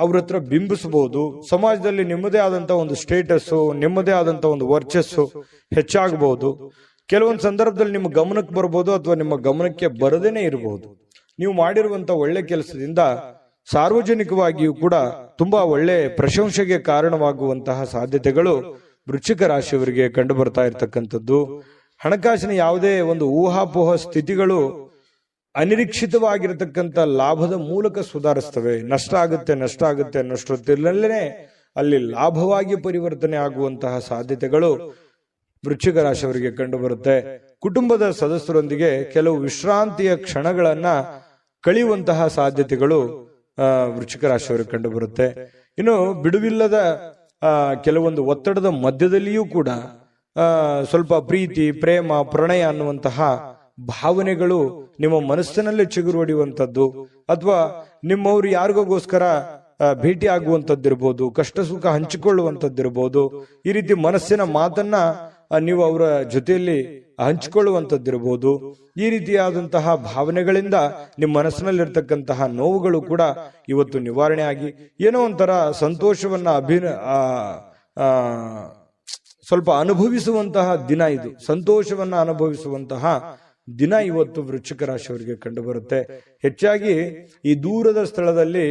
ಅವ್ರ ಹತ್ರ ಬಿಂಬಿಸಬಹುದು. ಸಮಾಜದಲ್ಲಿ ನಿಮ್ಮದೇ ಆದಂತ ಒಂದು ಸ್ಟೇಟಸ್, ನಿಮ್ಮದೇ ಆದಂತ ಒಂದು ವರ್ಚಸ್ಸು ಹೆಚ್ಚಾಗಬಹುದು. ಕೆಲವೊಂದು ಸಂದರ್ಭದಲ್ಲಿ ನಿಮ್ಮ ಗಮನಕ್ಕೆ ಬರ್ಬೋದು, ಅಥವಾ ನಿಮ್ಮ ಗಮನಕ್ಕೆ ಬರದೇನೆ ಇರಬಹುದು. ನೀವು ಮಾಡಿರುವಂತ ಒಳ್ಳೆ ಕೆಲಸದಿಂದ ಸಾರ್ವಜನಿಕವಾಗಿಯೂ ಕೂಡ ತುಂಬಾ ಒಳ್ಳೆ ಪ್ರಶಂಸೆಗೆ ಕಾರಣವಾಗುವಂತಹ ಸಾಧ್ಯತೆಗಳು ವೃಶ್ಚಿಕ ರಾಶಿಯವರಿಗೆ ಕಂಡು ಬರ್ತಾ ಇರತಕ್ಕಂಥದ್ದು. ಹಣಕಾಸಿನ ಯಾವುದೇ ಒಂದು ಊಹಾಪೋಹ ಸ್ಥಿತಿಗಳು ಅನಿರೀಕ್ಷಿತವಾಗಿರತಕ್ಕಂಥ ಲಾಭದ ಮೂಲಕ ಸುಧಾರಿಸ್ತವೆ. ನಷ್ಟ ಆಗುತ್ತೆ ಅನ್ನೋಷ್ಟೊತ್ತಿನಲ್ಲೇ ಅಲ್ಲಿ ಲಾಭವಾಗಿ ಪರಿವರ್ತನೆ ಆಗುವಂತಹ ಸಾಧ್ಯತೆಗಳು ವೃಶ್ಚಿಕ ರಾಶಿಯವರಿಗೆ ಕಂಡು ಬರುತ್ತೆ. ಕುಟುಂಬದ ಸದಸ್ಯರೊಂದಿಗೆ ಕೆಲವು ವಿಶ್ರಾಂತಿಯ ಕ್ಷಣಗಳನ್ನ ಕಳೆಯುವಂತಹ ಸಾಧ್ಯತೆಗಳು ವೃಶ್ಚಿಕ ರಾಶಿಯವರಿಗೆ ಕಂಡು ಬರುತ್ತೆ. ಇನ್ನು ಬಿಡುವಿಲ್ಲದ ಕೆಲವೊಂದು ಒತ್ತಡದ ಮಧ್ಯದಲ್ಲಿಯೂ ಕೂಡ ಸ್ವಲ್ಪ ಪ್ರೀತಿ, ಪ್ರೇಮ, ಪ್ರಣಯ ಅನ್ನುವಂತಹ ಭಾವನೆಗಳು ನಿಮ್ಮ ಮನಸ್ಸಿನಲ್ಲೇ ಚಿಗುರು ಹೊಡೆಯುವಂಥದ್ದು, ಅಥವಾ ನಿಮ್ಮವ್ರು ಯಾರಿಗೋಸ್ಕರ ಭೇಟಿ ಆಗುವಂಥದ್ದಿರ್ಬೋದು, ಕಷ್ಟ ಸುಖ ಹಂಚಿಕೊಳ್ಳುವಂಥದ್ದಿರ್ಬೋದು. ಈ ರೀತಿ ಮನಸ್ಸಿನ ಮಾತನ್ನ ನೀವು ಅವರ ಜೊತೆಯಲ್ಲಿ ಹಂಚಿಕೊಳ್ಳುವಂಥದ್ದಿರ್ಬೋದು. ಈ ರೀತಿಯಾದಂತಹ ಭಾವನೆಗಳಿಂದ ನಿಮ್ಮ ಮನಸ್ಸಿನಲ್ಲಿರ್ತಕ್ಕಂತಹ ನೋವುಗಳು ಕೂಡ ಇವತ್ತು ನಿವಾರಣೆ ಆಗಿ ಏನೋ ಒಂಥರ ಸಂತೋಷವನ್ನ ಸ್ವಲ್ಪ ಅನುಭವಿಸುವಂತಹ ದಿನ ಇದು. ಸಂತೋಷವನ್ನ ಅನುಭವಿಸುವಂತಹ ದಿನ ಇವತ್ತು ವೃಶ್ಚಿಕ ರಾಶಿಯವರಿಗೆ ಕಂಡು ಬರುತ್ತೆ. ಹೆಚ್ಚಾಗಿ ಈ ದೂರದ ಸ್ಥಳದಲ್ಲಿ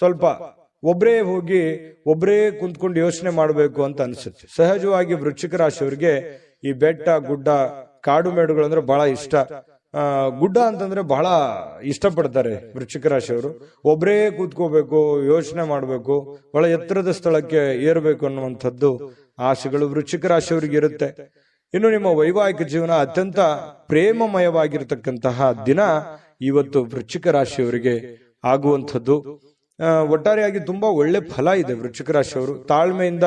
ಸ್ವಲ್ಪ ಒಬ್ಬರೇ ಹೋಗಿ ಒಬ್ಬರೇ ಕುಂತ್ಕೊಂಡು ಯೋಚನೆ ಮಾಡಬೇಕು ಅಂತ ಅನ್ಸುತ್ತೆ. ಸಹಜವಾಗಿ ವೃಶ್ಚಿಕ ರಾಶಿಯವರಿಗೆ ಈ ಬೆಟ್ಟ, ಗುಡ್ಡ, ಕಾಡು ಮೇಡುಗಳು ಅಂದ್ರೆ ಬಹಳ ಇಷ್ಟ. ಗುಡ್ಡ ಅಂತಂದ್ರೆ ಬಹಳ ಇಷ್ಟಪಡ್ತಾರೆ ವೃಶ್ಚಿಕ ರಾಶಿಯವರು. ಒಬ್ಬರೇ ಕೂತ್ಕೋಬೇಕು, ಯೋಚನೆ ಮಾಡಬೇಕು, ಬಹಳ ಎತ್ತರದ ಸ್ಥಳಕ್ಕೆ ಏರಬೇಕು ಅನ್ನುವಂಥದ್ದು ಆಸೆಗಳು ವೃಶ್ಚಿಕ ರಾಶಿಯವರಿಗೆ ಇರುತ್ತೆ. ಇನ್ನು ನಿಮ್ಮ ವೈವಾಹಿಕ ಜೀವನ ಅತ್ಯಂತ ಪ್ರೇಮಮಯವಾಗಿರ್ತಕ್ಕಂತಹ ದಿನ ಇವತ್ತು ವೃಶ್ಚಿಕ ರಾಶಿಯವರಿಗೆ ಆಗುವಂಥದ್ದು. ಒಟ್ಟಾರೆಯಾಗಿ ತುಂಬಾ ಒಳ್ಳೆ ಫಲ ಇದೆ ವೃಶ್ಚಿಕ ರಾಶಿಯವರು. ತಾಳ್ಮೆಯಿಂದ,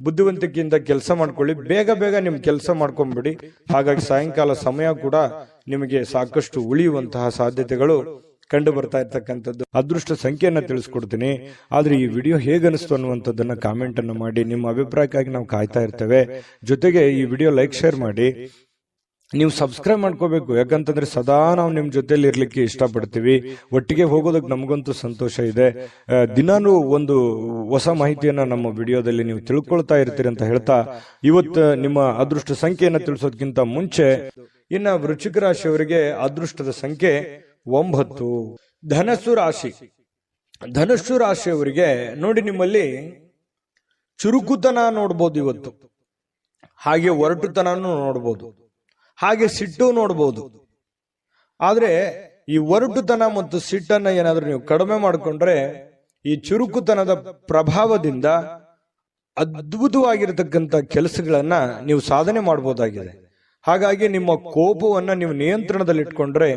ಬುದ್ಧಿವಂತಿಕೆಯಿಂದ ಕೆಲಸ ಮಾಡ್ಕೊಳ್ಳಿ. ಬೇಗ ಬೇಗ ನಿಮ್ ಕೆಲಸ ಮಾಡ್ಕೊಂಡ್ಬಿಡಿ. ಹಾಗಾಗಿ ಸಾಯಂಕಾಲ ಸಮಯ ಕೂಡ ನಿಮಗೆ ಸಾಕಷ್ಟು ಉಳಿಯುವಂತಹ ಸಾಧ್ಯತೆಗಳು ಕಂಡು ಬರ್ತಾ ಇರ್ತಕ್ಕಂಥದ್ದು. ಅದೃಷ್ಟ ಸಂಖ್ಯೆಯನ್ನ ತಿಳಿಸ್ಕೊಡ್ತೀನಿ. ಆದ್ರೆ ಈ ವಿಡಿಯೋ ಹೇಗನಿಸ್ತು ಅನ್ನುವಂಥದ್ದನ್ನ ಕಾಮೆಂಟ್ ಅನ್ನು ಮಾಡಿ. ನಿಮ್ಮ ಅಭಿಪ್ರಾಯಕ್ಕಾಗಿ ನಾವು ಕಾಯ್ತಾ ಇರ್ತೇವೆ. ಜೊತೆಗೆ ಈ ವಿಡಿಯೋ ಲೈಕ್, ಶೇರ್ ಮಾಡಿ. ನೀವು ಸಬ್ಸ್ಕ್ರೈಬ್ ಮಾಡ್ಕೋಬೇಕು. ಯಾಕಂತಂದ್ರೆ ಸದಾ ನಾವು ನಿಮ್ ಜೊತೆಲಿ ಇರ್ಲಿಕ್ಕೆ ಇಷ್ಟಪಡ್ತೀವಿ. ಒಟ್ಟಿಗೆ ಹೋಗೋದಕ್ಕೆ ನಮಗಂತೂ ಸಂತೋಷ ಇದೆ. ದಿನಾನು ಒಂದು ಹೊಸ ಮಾಹಿತಿಯನ್ನ ನಮ್ಮ ವಿಡಿಯೋದಲ್ಲಿ ನೀವು ತಿಳ್ಕೊಳ್ತಾ ಇರ್ತೀರಿ ಅಂತ ಹೇಳ್ತಾ, ಇವತ್ತು ನಿಮ್ಮ ಅದೃಷ್ಟ ಸಂಖ್ಯೆಯನ್ನ ತಿಳಿಸೋದಕ್ಕಿಂತ ಮುಂಚೆ ಇನ್ನ ವೃಶ್ಚಿಕ ರಾಶಿಯವರಿಗೆ ಅದೃಷ್ಟದ ಸಂಖ್ಯೆ 9. ಧನಸ್ಸು ರಾಶಿ. ಧನಸ್ಸು ರಾಶಿಯವರಿಗೆ ನೋಡಿ, ನಿಮ್ಮಲ್ಲಿ ಚುರುಕುತನ ನೋಡ್ಬೋದು ಇವತ್ತು, ಹಾಗೆ ಒರಟುತನೂ ನೋಡ್ಬೋದು, ಹಾಗೆ ಸಿಟ್ಟು ನೋಡ್ಬೋದು. ಆದ್ರೆ ಈ ಒರಟುತನ ಮತ್ತು ಸಿಟ್ಟನ್ನ ಏನಾದ್ರೂ ನೀವು ಕಡಿಮೆ ಮಾಡಿಕೊಂಡ್ರೆ ಈ ಚುರುಕುತನದ ಪ್ರಭಾವದಿಂದ ಅದ್ಭುತವಾಗಿರತಕ್ಕಂಥ ಕೆಲಸಗಳನ್ನ ನೀವು ಸಾಧನೆ ಮಾಡಬಹುದಾಗಿದೆ. ಹಾಗಾಗಿ ನಿಮ್ಮ ಕೋಪವನ್ನ ನೀವು ನಿಯಂತ್ರಣದಲ್ಲಿಟ್ಕೊಂಡ್ರೆ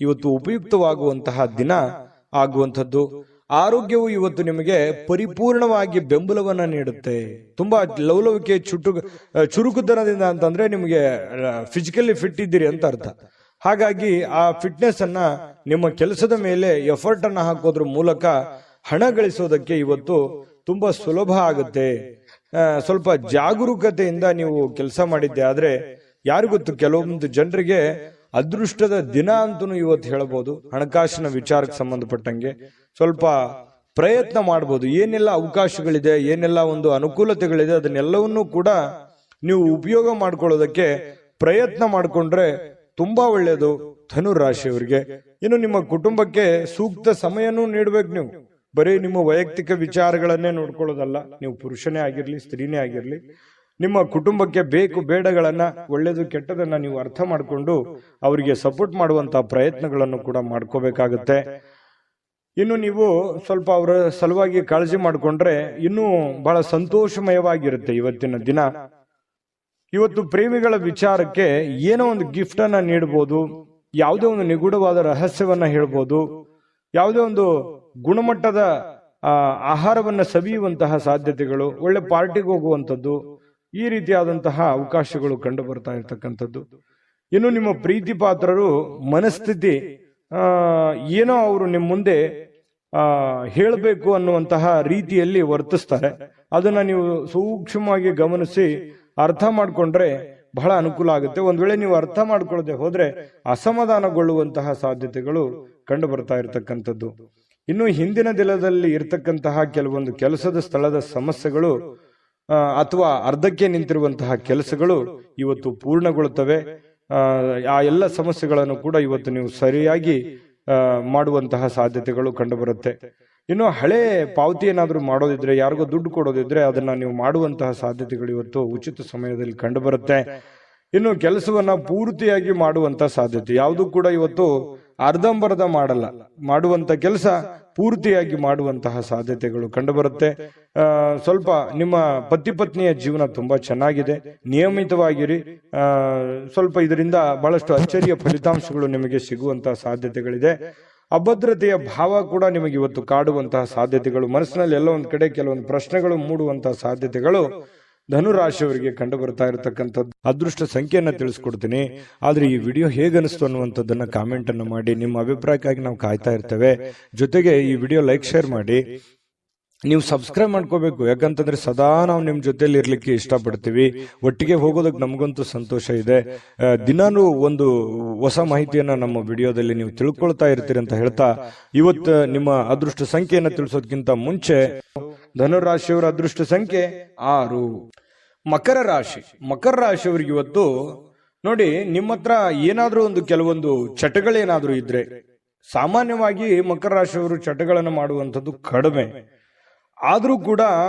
ಇವತ್ತು ಉಪಯುಕ್ತವಾಗುವಂತಹ ದಿನ ಆಗುವಂಥದ್ದು. ಆರೋಗ್ಯವು ಇವತ್ತು ನಿಮಗೆ ಪರಿಪೂರ್ಣವಾಗಿ ಬೆಂಬಲವನ್ನ ನೀಡುತ್ತೆ. ತುಂಬಾ ಲವಲವಿಕೆ, ಚುರುಕುತನದಿಂದ ಅಂತಂದ್ರೆ ನಿಮಗೆ ಫಿಸಿಕಲಿ ಫಿಟ್ ಇದ್ದೀರಿ ಅಂತ ಅರ್ಥ. ಹಾಗಾಗಿ ಆ ಫಿಟ್ನೆಸ್ ಅನ್ನ ನಿಮ್ಮ ಕೆಲಸದ ಮೇಲೆ ಎಫರ್ಟ್ ಅನ್ನ ಹಾಕೋದ್ರ ಮೂಲಕ ಹಣ ಗಳಿಸೋದಕ್ಕೆ ಇವತ್ತು ತುಂಬಾ ಸುಲಭ ಆಗುತ್ತೆ. ಸ್ವಲ್ಪ ಜಾಗರೂಕತೆಯಿಂದ ನೀವು ಕೆಲಸ ಮಾಡಿದ್ದೆ ಆದ್ರೆ ಯಾರಿಗೊತ್ತು, ಕೆಲವೊಂದು ಜನರಿಗೆ ಅದೃಷ್ಟದ ದಿನ ಅಂತೂ ಇವತ್ತು ಹೇಳಬಹುದು. ಹಣಕಾಸಿನ ವಿಚಾರಕ್ಕೆ ಸಂಬಂಧಪಟ್ಟಂಗೆ ಸ್ವಲ್ಪ ಪ್ರಯತ್ನ ಮಾಡಬಹುದು. ಏನೆಲ್ಲ ಅವಕಾಶಗಳಿದೆ, ಏನೆಲ್ಲ ಒಂದು ಅನುಕೂಲತೆಗಳಿದೆ, ಅದನ್ನೆಲ್ಲವನ್ನೂ ಕೂಡ ನೀವು ಉಪಯೋಗ ಮಾಡ್ಕೊಳ್ಳೋದಕ್ಕೆ ಪ್ರಯತ್ನ ಮಾಡಿಕೊಂಡ್ರೆ ತುಂಬಾ ಒಳ್ಳೆಯದು ಧನುರಾಶಿಯವರಿಗೆ. ಇನ್ನು ನಿಮ್ಮ ಕುಟುಂಬಕ್ಕೆ ಸೂಕ್ತ ಸಮಯನೂ ನೀಡಬೇಕು. ನೀವು ಬರೀ ನಿಮ್ಮ ವೈಯಕ್ತಿಕ ವಿಚಾರಗಳನ್ನೇ ನೋಡ್ಕೊಳ್ಳೋದಲ್ಲ. ನೀವು ಪುರುಷನೇ ಆಗಿರ್ಲಿ, ಸ್ತ್ರೀನೇ ಆಗಿರ್ಲಿ, ನಿಮ್ಮ ಕುಟುಂಬಕ್ಕೆ ಬೇಕು ಬೇಡಗಳನ್ನ, ಒಳ್ಳೇದು ಕೆಟ್ಟದನ್ನ ನೀವು ಅರ್ಥ ಮಾಡಿಕೊಂಡು ಅವರಿಗೆ ಸಪೋರ್ಟ್ ಮಾಡುವಂತಹ ಪ್ರಯತ್ನಗಳನ್ನು ಕೂಡ ಮಾಡ್ಕೋಬೇಕಾಗತ್ತೆ. ಇನ್ನು ನೀವು ಸ್ವಲ್ಪ ಅವರ ಸಲುವಾಗಿ ಕಾಳಜಿ ಮಾಡಿಕೊಂಡ್ರೆ ಇನ್ನೂ ಬಹಳ ಸಂತೋಷಮಯವಾಗಿರುತ್ತೆ ಇವತ್ತಿನ ದಿನ. ಇವತ್ತು ಪ್ರೇಮಿಗಳ ವಿಚಾರಕ್ಕೆ ಏನೋ ಒಂದು ಗಿಫ್ಟ್ ಅನ್ನ ನೀಡಬಹುದು, ಯಾವುದೇ ಒಂದು ನಿಗೂಢವಾದ ರಹಸ್ಯವನ್ನ ಹೇಳ್ಬೋದು, ಯಾವುದೇ ಒಂದು ಗುಣಮಟ್ಟದ ಆಹಾರವನ್ನ ಸವಿಯುವಂತಹ ಸಾಧ್ಯತೆಗಳು, ಒಳ್ಳೆ ಪಾರ್ಟಿಗೆ ಹೋಗುವಂಥದ್ದು, ಈ ರೀತಿಯಾದಂತಹ ಅವಕಾಶಗಳು ಕಂಡು ಬರ್ತಾ ಇರ್ತಕ್ಕಂಥದ್ದು. ಇನ್ನು ನಿಮ್ಮ ಪ್ರೀತಿ ಪಾತ್ರರು ಮನಸ್ಥಿತಿ ಏನೋ ಅವರು ನಿಮ್ಮ ಮುಂದೆ ಹೇಳಬೇಕು ಅನ್ನುವಂತಹ ರೀತಿಯಲ್ಲಿ ವರ್ತಿಸ್ತಾರೆ. ಅದನ್ನ ನೀವು ಸೂಕ್ಷ್ಮವಾಗಿ ಗಮನಿಸಿ ಅರ್ಥ ಮಾಡ್ಕೊಂಡ್ರೆ ಬಹಳ ಅನುಕೂಲ ಆಗುತ್ತೆ. ಒಂದ್ ವೇಳೆ ನೀವು ಅರ್ಥ ಮಾಡ್ಕೊಳ್ಳದೆ ಹೋದ್ರೆ ಅಸಮಾಧಾನಗೊಳ್ಳುವಂತಹ ಸಾಧ್ಯತೆಗಳು ಕಂಡು ಬರ್ತಾ ಇರತಕ್ಕಂಥದ್ದು. ಇನ್ನು ಹಿಂದಿನ ದಿನದಲ್ಲಿ ಇರತಕ್ಕಂತಹ ಕೆಲವೊಂದು ಕೆಲಸದ ಸ್ಥಳದ ಸಮಸ್ಯೆಗಳು ಅಥವಾ ಅರ್ಧಕ್ಕೆ ನಿಂತಿರುವಂತಹ ಕೆಲಸಗಳು ಇವತ್ತು ಪೂರ್ಣಗೊಳ್ಳುತ್ತವೆ. ಆ ಎಲ್ಲ ಸಮಸ್ಯೆಗಳನ್ನು ಕೂಡ ಇವತ್ತು ನೀವು ಸರಿಯಾಗಿ ಮಾಡುವಂತಹ ಸಾಧ್ಯತೆಗಳು ಕಂಡು ಬರುತ್ತೆ. ಇನ್ನು ಹಳೆ ಪಾವತಿ ಏನಾದ್ರೂ ಮಾಡೋದಿದ್ರೆ, ಯಾರಿಗೋ ದುಡ್ಡು ಕೊಡೋದಿದ್ರೆ ಅದನ್ನ ನೀವು ಮಾಡುವಂತಹ ಸಾಧ್ಯತೆಗಳು ಇವತ್ತು ಉಚಿತ ಸಮಯದಲ್ಲಿ ಕಂಡು ಬರುತ್ತೆ. ಇನ್ನು ಕೆಲಸವನ್ನ ಪೂರ್ತಿಯಾಗಿ ಮಾಡುವಂತ ಸಾಧ್ಯತೆ, ಯಾವುದು ಕೂಡ ಇವತ್ತು ಅರ್ಧಂಬರ್ಧ ಮಾಡಲ್ಲ, ಮಾಡುವಂತ ಕೆಲಸ ಪೂರ್ತಿಯಾಗಿ ಮಾಡುವಂತಹ ಸಾಧ್ಯತೆಗಳು ಕಂಡು ಬರುತ್ತೆ. ಸ್ವಲ್ಪ ನಿಮ್ಮ ಪತಿ ಪತ್ನಿಯ ಜೀವನ ತುಂಬಾ ಚೆನ್ನಾಗಿದೆ, ನಿಯಮಿತವಾಗಿರಿ. ಸ್ವಲ್ಪ ಇದರಿಂದ ಬಹಳಷ್ಟು ಅಚ್ಚರಿಯ ಫಲಿತಾಂಶಗಳು ನಿಮಗೆ ಸಿಗುವಂತಹ ಸಾಧ್ಯತೆಗಳಿದೆ. ಅಭದ್ರತೆಯ ಭಾವ ಕೂಡ ನಿಮಗೆ ಇವತ್ತು ಕಾಡುವಂತಹ ಸಾಧ್ಯತೆಗಳು, ಮನಸ್ಸಿನಲ್ಲಿ ಎಲ್ಲ ಒಂದ್ ಕಡೆ ಕೆಲವೊಂದು ಪ್ರಶ್ನೆಗಳು ಮೂಡುವಂತಹ ಸಾಧ್ಯತೆಗಳು ಧನುರಾಶಿಯವರಿಗೆ ಕಂಡು ಬರ್ತಾ ಇರತಕ್ಕಂಥದ್ದು. ಅದೃಷ್ಟ ಸಂಖ್ಯೆಯನ್ನ ತಿಳಿಸ್ಕೊಡ್ತೀನಿ, ಆದ್ರೆ ಈ ವಿಡಿಯೋ ಹೇಗನಿಸ್ತು ಅನ್ನುವಂಥದ್ದನ್ನ ಕಾಮೆಂಟ್ ಅನ್ನು ಮಾಡಿ. ನಿಮ್ಮ ಅಭಿಪ್ರಾಯಕ್ಕಾಗಿ ನಾವು ಕಾಯ್ತಾ ಇರ್ತೇವೆ. ಜೊತೆಗೆ ಈ ವಿಡಿಯೋ ಲೈಕ್ ಶೇರ್ ಮಾಡಿ. ನೀವು ಸಬ್ಸ್ಕ್ರೈಬ್ ಮಾಡ್ಕೋಬೇಕು, ಯಾಕಂತಂದ್ರೆ ಸದಾ ನಾವು ನಿಮ್ ಜೊತೆಲಿ ಇರ್ಲಿಕ್ಕೆ ಇಷ್ಟಪಡ್ತೀವಿ. ಒಟ್ಟಿಗೆ ಹೋಗೋದಕ್ಕೆ ನಮಗಂತೂ ಸಂತೋಷ ಇದೆ. ದಿನಾನು ಒಂದು ಹೊಸ ಮಾಹಿತಿಯನ್ನ ನಮ್ಮ ವಿಡಿಯೋದಲ್ಲಿ ನೀವು ತಿಳ್ಕೊಳ್ತಾ ಇರ್ತೀರಿ ಅಂತ ಹೇಳ್ತಾ, ಇವತ್ತು ನಿಮ್ಮ ಅದೃಷ್ಟ ಸಂಖ್ಯೆಯನ್ನ ತಿಳಿಸೋದಕ್ಕಿಂತ ಮುಂಚೆ ಧನುರಾಶಿಯವರ ಅದೃಷ್ಟ ಸಂಖ್ಯೆ 6. ಮಕರ ರಾಶಿ. ಮಕರ ರಾಶಿಯವರಿಗೆ ಇವತ್ತು ನೋಡಿ, ನಿಮ್ಮ ಹತ್ರ ಏನಾದ್ರೂ ಒಂದು ಕೆಲವೊಂದು ಚಟಗಳೇನಾದ್ರೂ ಇದ್ರೆ, ಸಾಮಾನ್ಯವಾಗಿ ಮಕರ ರಾಶಿಯವರು ಚಟಗಳನ್ನು ಮಾಡುವಂಥದ್ದು ಕಡಿಮೆ. ಆದ್ರೂ ಕೂಡ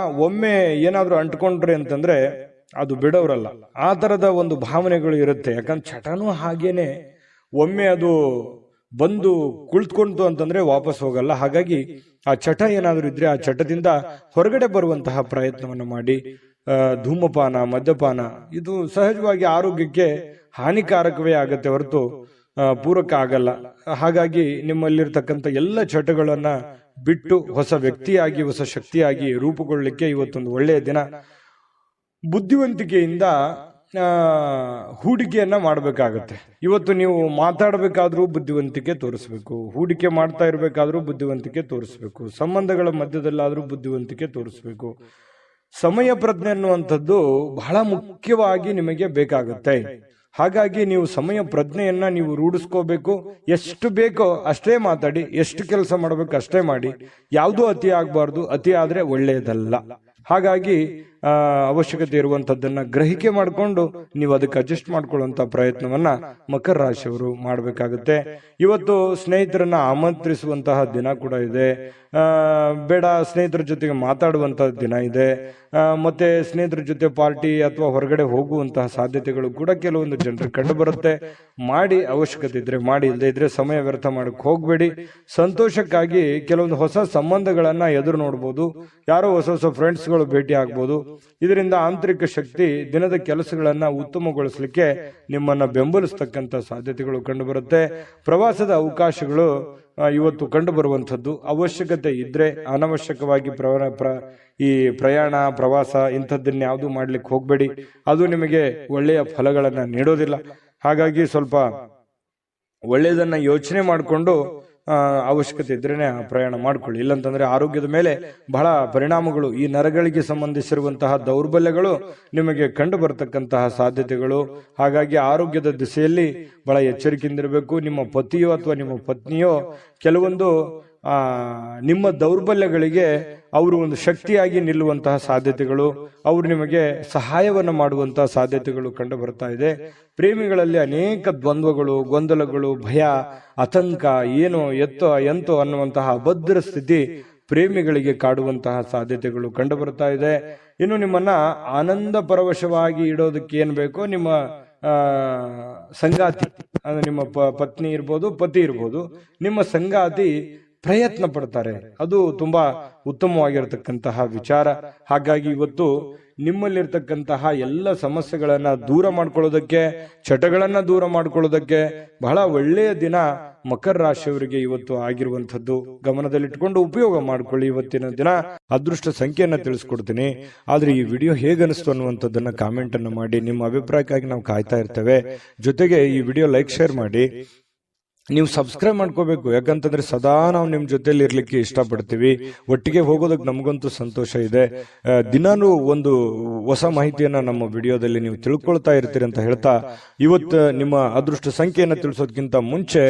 ಒಮ್ಮೆ ಏನಾದ್ರೂ ಅಂಟ್ಕೊಂಡ್ರೆ ಅಂತಂದ್ರೆ ಅದು ಬಿಡೋರಲ್ಲ. ಆ ತರದ ಒಂದು ಭಾವನೆಗಳು ಇರುತ್ತೆ. ಯಾಕಂದ್ರೆ ಚಟನೂ ಹಾಗೇನೆ, ಒಮ್ಮೆ ಅದು ಬಂದು ಕುಳಿತುಕೊಂತು ಅಂತಂದ್ರೆ ವಾಪಸ್ ಹೋಗಲ್ಲ. ಹಾಗಾಗಿ ಆ ಚಟ ಏನಾದ್ರೂ ಇದ್ರೆ ಆ ಚಟದಿಂದ ಹೊರಗಡೆ ಬರುವಂತಹ ಪ್ರಯತ್ನವನ್ನು ಮಾಡಿ. ಧೂಮಪಾನ, ಮದ್ಯಪಾನ ಇದು ಸಹಜವಾಗಿ ಆರೋಗ್ಯಕ್ಕೆ ಹಾನಿಕಾರಕವೇ ಆಗತ್ತೆ ಹೊರತು ಪೂರಕ ಆಗಲ್ಲ. ಹಾಗಾಗಿ ನಿಮ್ಮಲ್ಲಿರ್ತಕ್ಕಂಥ ಎಲ್ಲ ಚಟಗಳನ್ನ ಬಿಟ್ಟು ಹೊಸ ವ್ಯಕ್ತಿಯಾಗಿ, ಹೊಸ ಶಕ್ತಿಯಾಗಿ ರೂಪುಗೊಳ್ಳಲಿಕ್ಕೆ ಇವತ್ತೊಂದು ಒಳ್ಳೆಯ ದಿನ. ಬುದ್ಧಿವಂತಿಕೆಯಿಂದ ಹೂಡಿಕೆಯನ್ನ ಮಾಡಬೇಕಾಗತ್ತೆ. ಇವತ್ತು ನೀವು ಮಾತಾಡಬೇಕಾದ್ರೂ ಬುದ್ಧಿವಂತಿಕೆ ತೋರಿಸ್ಬೇಕು, ಹೂಡಿಕೆ ಮಾಡ್ತಾ ಇರಬೇಕಾದ್ರೂ ಬುದ್ಧಿವಂತಿಕೆ ತೋರಿಸ್ಬೇಕು, ಸಂಬಂಧಗಳ ಮಧ್ಯದಲ್ಲಾದ್ರೂ ಬುದ್ಧಿವಂತಿಕೆ ತೋರಿಸ್ಬೇಕು. ಸಮಯ ಪ್ರಜ್ಞೆ ಅನ್ನುವಂಥದ್ದು ಬಹಳ ಮುಖ್ಯವಾಗಿ ನಿಮಗೆ ಬೇಕಾಗುತ್ತೆ. ಹಾಗಾಗಿ ನೀವು ಸಮಯ ಪ್ರಜ್ಞೆಯನ್ನ ನೀವು ರೂಢಿಸ್ಕೋಬೇಕು. ಎಷ್ಟು ಬೇಕೋ ಅಷ್ಟೇ ಮಾತಾಡಿ, ಎಷ್ಟು ಕೆಲಸ ಮಾಡಬೇಕು ಅಷ್ಟೇ ಮಾಡಿ. ಯಾವುದೂ ಅತಿ ಆಗಬಾರ್ದು, ಅತಿ ಆದ್ರೆ ಒಳ್ಳೆಯದಲ್ಲ. ಹಾಗಾಗಿ ಅವಶ್ಯಕತೆ ಇರುವಂತದ್ದನ್ನ ಗ್ರಹಿಕೆ ಮಾಡಿಕೊಂಡು ನೀವು ಅದಕ್ಕೆ ಅಡ್ಜಸ್ಟ್ ಮಾಡ್ಕೊಳ್ಳುವಂತ ಪ್ರಯತ್ನವನ್ನ ಮಕರ ರಾಶಿಯವರು ಮಾಡಬೇಕಾಗುತ್ತೆ. ಇವತ್ತು ಸ್ನೇಹಿತರನ್ನ ಆಮಂತ್ರಿಸುವಂತಹ ದಿನ ಕೂಡ ಇದೆ. ಬೇಡ ಸ್ನೇಹಿತರ ಜೊತೆಗೆ ಮಾತಾಡುವಂತಹ ದಿನ ಇದೆ. ಮತ್ತೆ ಸ್ನೇಹಿತರ ಜೊತೆ ಪಾರ್ಟಿ ಅಥವಾ ಹೊರಗಡೆ ಹೋಗುವಂತಹ ಸಾಧ್ಯತೆಗಳು ಕೂಡ ಕೆಲವೊಂದು ಜನರಿಗೆ ಕಂಡು ಬರುತ್ತೆ. ಮಾಡಿ, ಅವಶ್ಯಕತೆ ಇದ್ರೆ ಮಾಡಿ, ಇಲ್ಲದೆ ಇದ್ರೆ ಸಮಯ ವ್ಯರ್ಥ ಮಾಡಕ್ ಹೋಗ್ಬೇಡಿ. ಸಂತೋಷಕ್ಕಾಗಿ ಕೆಲವೊಂದು ಹೊಸ ಸಂಬಂಧಗಳನ್ನ ಎದುರು ನೋಡ್ಬೋದು, ಯಾರೋ ಹೊಸ ಹೊಸ ಫ್ರೆಂಡ್ಸ್ಗಳು ಭೇಟಿ ಆಗ್ಬೋದು. ಇದರಿಂದ ಆಂತರಿಕ ಶಕ್ತಿ ದಿನದ ಕೆಲಸಗಳನ್ನ ಉತ್ತಮಗೊಳಿಸಲಿಕ್ಕೆ ನಿಮ್ಮನ್ನ ಬೆಂಬಲಿಸತಕ್ಕಂತ ಸಾಧ್ಯತೆಗಳು ಕಂಡು ಬರುತ್ತೆ. ಪ್ರವಾಸದ ಅವಕಾಶಗಳು ಇವತ್ತು ಕಂಡು ಬರುವಂತದ್ದು. ಅವಶ್ಯಕತೆ ಇದ್ರೆ ಅನವಶ್ಯಕವಾಗಿ ಈ ಪ್ರಯಾಣ, ಪ್ರವಾಸ ಇಂಥದ್ದನ್ನ ಯಾವುದು ಮಾಡ್ಲಿಕ್ಕೆ ಹೋಗ್ಬೇಡಿ. ಅದು ನಿಮಗೆ ಒಳ್ಳೆಯ ಫಲಗಳನ್ನ ನೀಡೋದಿಲ್ಲ. ಹಾಗಾಗಿ ಸ್ವಲ್ಪ ಒಳ್ಳೆಯದನ್ನ ಯೋಚನೆ ಮಾಡಿಕೊಂಡು ಅವಶ್ಯಕತೆ ಇದ್ರೇನೆ ಪ್ರಯಾಣ ಮಾಡ್ಕೊಳ್ಳಿ. ಇಲ್ಲಂತಂದ್ರೆ ಆರೋಗ್ಯದ ಮೇಲೆ ಬಹಳ ಪರಿಣಾಮಗಳು, ಈ ನರಗಳಿಗೆ ಸಂಬಂಧಿಸಿರುವಂತಹ ದೌರ್ಬಲ್ಯಗಳು ನಿಮಗೆ ಕಂಡು ಬರತಕ್ಕಂತಹ ಸಾಧ್ಯತೆಗಳು. ಹಾಗಾಗಿ ಆರೋಗ್ಯದ ದಿಸೆಯಲ್ಲಿ ಬಹಳ ಎಚ್ಚರಿಕೆಯಿಂದಿರಬೇಕು. ನಿಮ್ಮ ಪತಿಯೋ ಅಥವಾ ನಿಮ್ಮ ಪತ್ನಿಯೋ ಕೆಲವೊಂದು ನಿಮ್ಮ ದೌರ್ಬಲ್ಯಗಳಿಗೆ ಅವರು ಒಂದು ಶಕ್ತಿಯಾಗಿ ನಿಲ್ಲುವಂತಹ ಸಾಧ್ಯತೆಗಳು, ಅವರು ನಿಮಗೆ ಸಹಾಯವನ್ನು ಮಾಡುವಂತಹ ಸಾಧ್ಯತೆಗಳು ಕಂಡು ಬರ್ತಾ ಇದೆ. ಪ್ರೇಮಿಗಳಲ್ಲಿ ಅನೇಕ ದ್ವಂದ್ವಗಳು, ಗೊಂದಲಗಳು, ಭಯ, ಆತಂಕ, ಏನೋ ಎತ್ತೋ ಅನ್ನುವಂತಹ ಅಭದ್ರ ಸ್ಥಿತಿ ಪ್ರೇಮಿಗಳಿಗೆ ಕಾಡುವಂತಹ ಸಾಧ್ಯತೆಗಳು ಕಂಡು ಬರ್ತಾ ಇದೆ. ಇನ್ನು ನಿಮ್ಮನ್ನ ಆನಂದ ಪರವಶವಾಗಿ ಇಡೋದಕ್ಕೆ ಏನ್ ಬೇಕೋ ನಿಮ್ಮ ಸಂಗಾತಿ, ಅಂದ್ರೆ ನಿಮ್ಮ ಪತ್ನಿ ಇರ್ಬೋದು, ಪತಿ ಇರ್ಬೋದು, ನಿಮ್ಮ ಸಂಗಾತಿ ಪ್ರಯತ್ನ ಪಡ್ತಾರೆ. ಅದು ತುಂಬಾ ಉತ್ತಮವಾಗಿರತಕ್ಕಂತಹ ವಿಚಾರ. ಹಾಗಾಗಿ ಇವತ್ತು ನಿಮ್ಮಲ್ಲಿರ್ತಕ್ಕಂತಹ ಎಲ್ಲ ಸಮಸ್ಯೆಗಳನ್ನ ದೂರ ಮಾಡ್ಕೊಳ್ಳೋದಕ್ಕೆ, ಚಟಗಳನ್ನ ದೂರ ಮಾಡ್ಕೊಳ್ಳೋದಕ್ಕೆ ಬಹಳ ಒಳ್ಳೆಯ ದಿನ ಮಕರ ರಾಶಿಯವರಿಗೆ ಇವತ್ತು ಆಗಿರುವಂತದ್ದು. ಗಮನದಲ್ಲಿಟ್ಕೊಂಡು ಉಪಯೋಗ ಮಾಡ್ಕೊಳ್ಳಿ. ಇವತ್ತಿನ ದಿನ ಅದೃಷ್ಟ ಸಂಖ್ಯೆಯನ್ನ ತಿಳಿಸ್ಕೊಡ್ತೀನಿ. ಆದ್ರೆ ಈ ವಿಡಿಯೋ ಹೇಗನಿಸ್ತು ಅನ್ನುವಂಥದ್ದನ್ನ ಕಾಮೆಂಟ್ ಅನ್ನು ಮಾಡಿ. ನಿಮ್ಮ ಅಭಿಪ್ರಾಯಕ್ಕಾಗಿ ನಾವು ಕಾಯ್ತಾ ಇರ್ತೇವೆ. ಜೊತೆಗೆ ಈ ವಿಡಿಯೋ ಲೈಕ್, ಶೇರ್ ಮಾಡಿ. ನೀವು ಸಬ್ಸ್ಕ್ರೈಬ್ ಮಾಡ್ಕೋಬೇಕು, ಯಾಕಂತಂದ್ರೆ ಸದಾ ನಾವು ನಿಮ್ ಜೊತೆಲಿ ಇರ್ಲಿಕ್ಕೆ ಇಷ್ಟಪಡ್ತೀವಿ. ಒಟ್ಟಿಗೆ ಹೋಗೋದಕ್ಕೆ ನಮಗಂತೂ ಸಂತೋಷ ಇದೆ. ದಿನಾನು ಒಂದು ಹೊಸ ಮಾಹಿತಿಯನ್ನ ನಮ್ಮ ವಿಡಿಯೋದಲ್ಲಿ ನೀವು ತಿಳ್ಕೊಳ್ತಾ ಇರ್ತೀರಿ ಅಂತ ಹೇಳ್ತಾ, ಇವತ್ತು ನಿಮ್ಮ ಅದೃಷ್ಟ ಸಂಖ್ಯೆಯನ್ನ ತಿಳಿಸೋದಕ್ಕಿಂತ ಮುಂಚೆ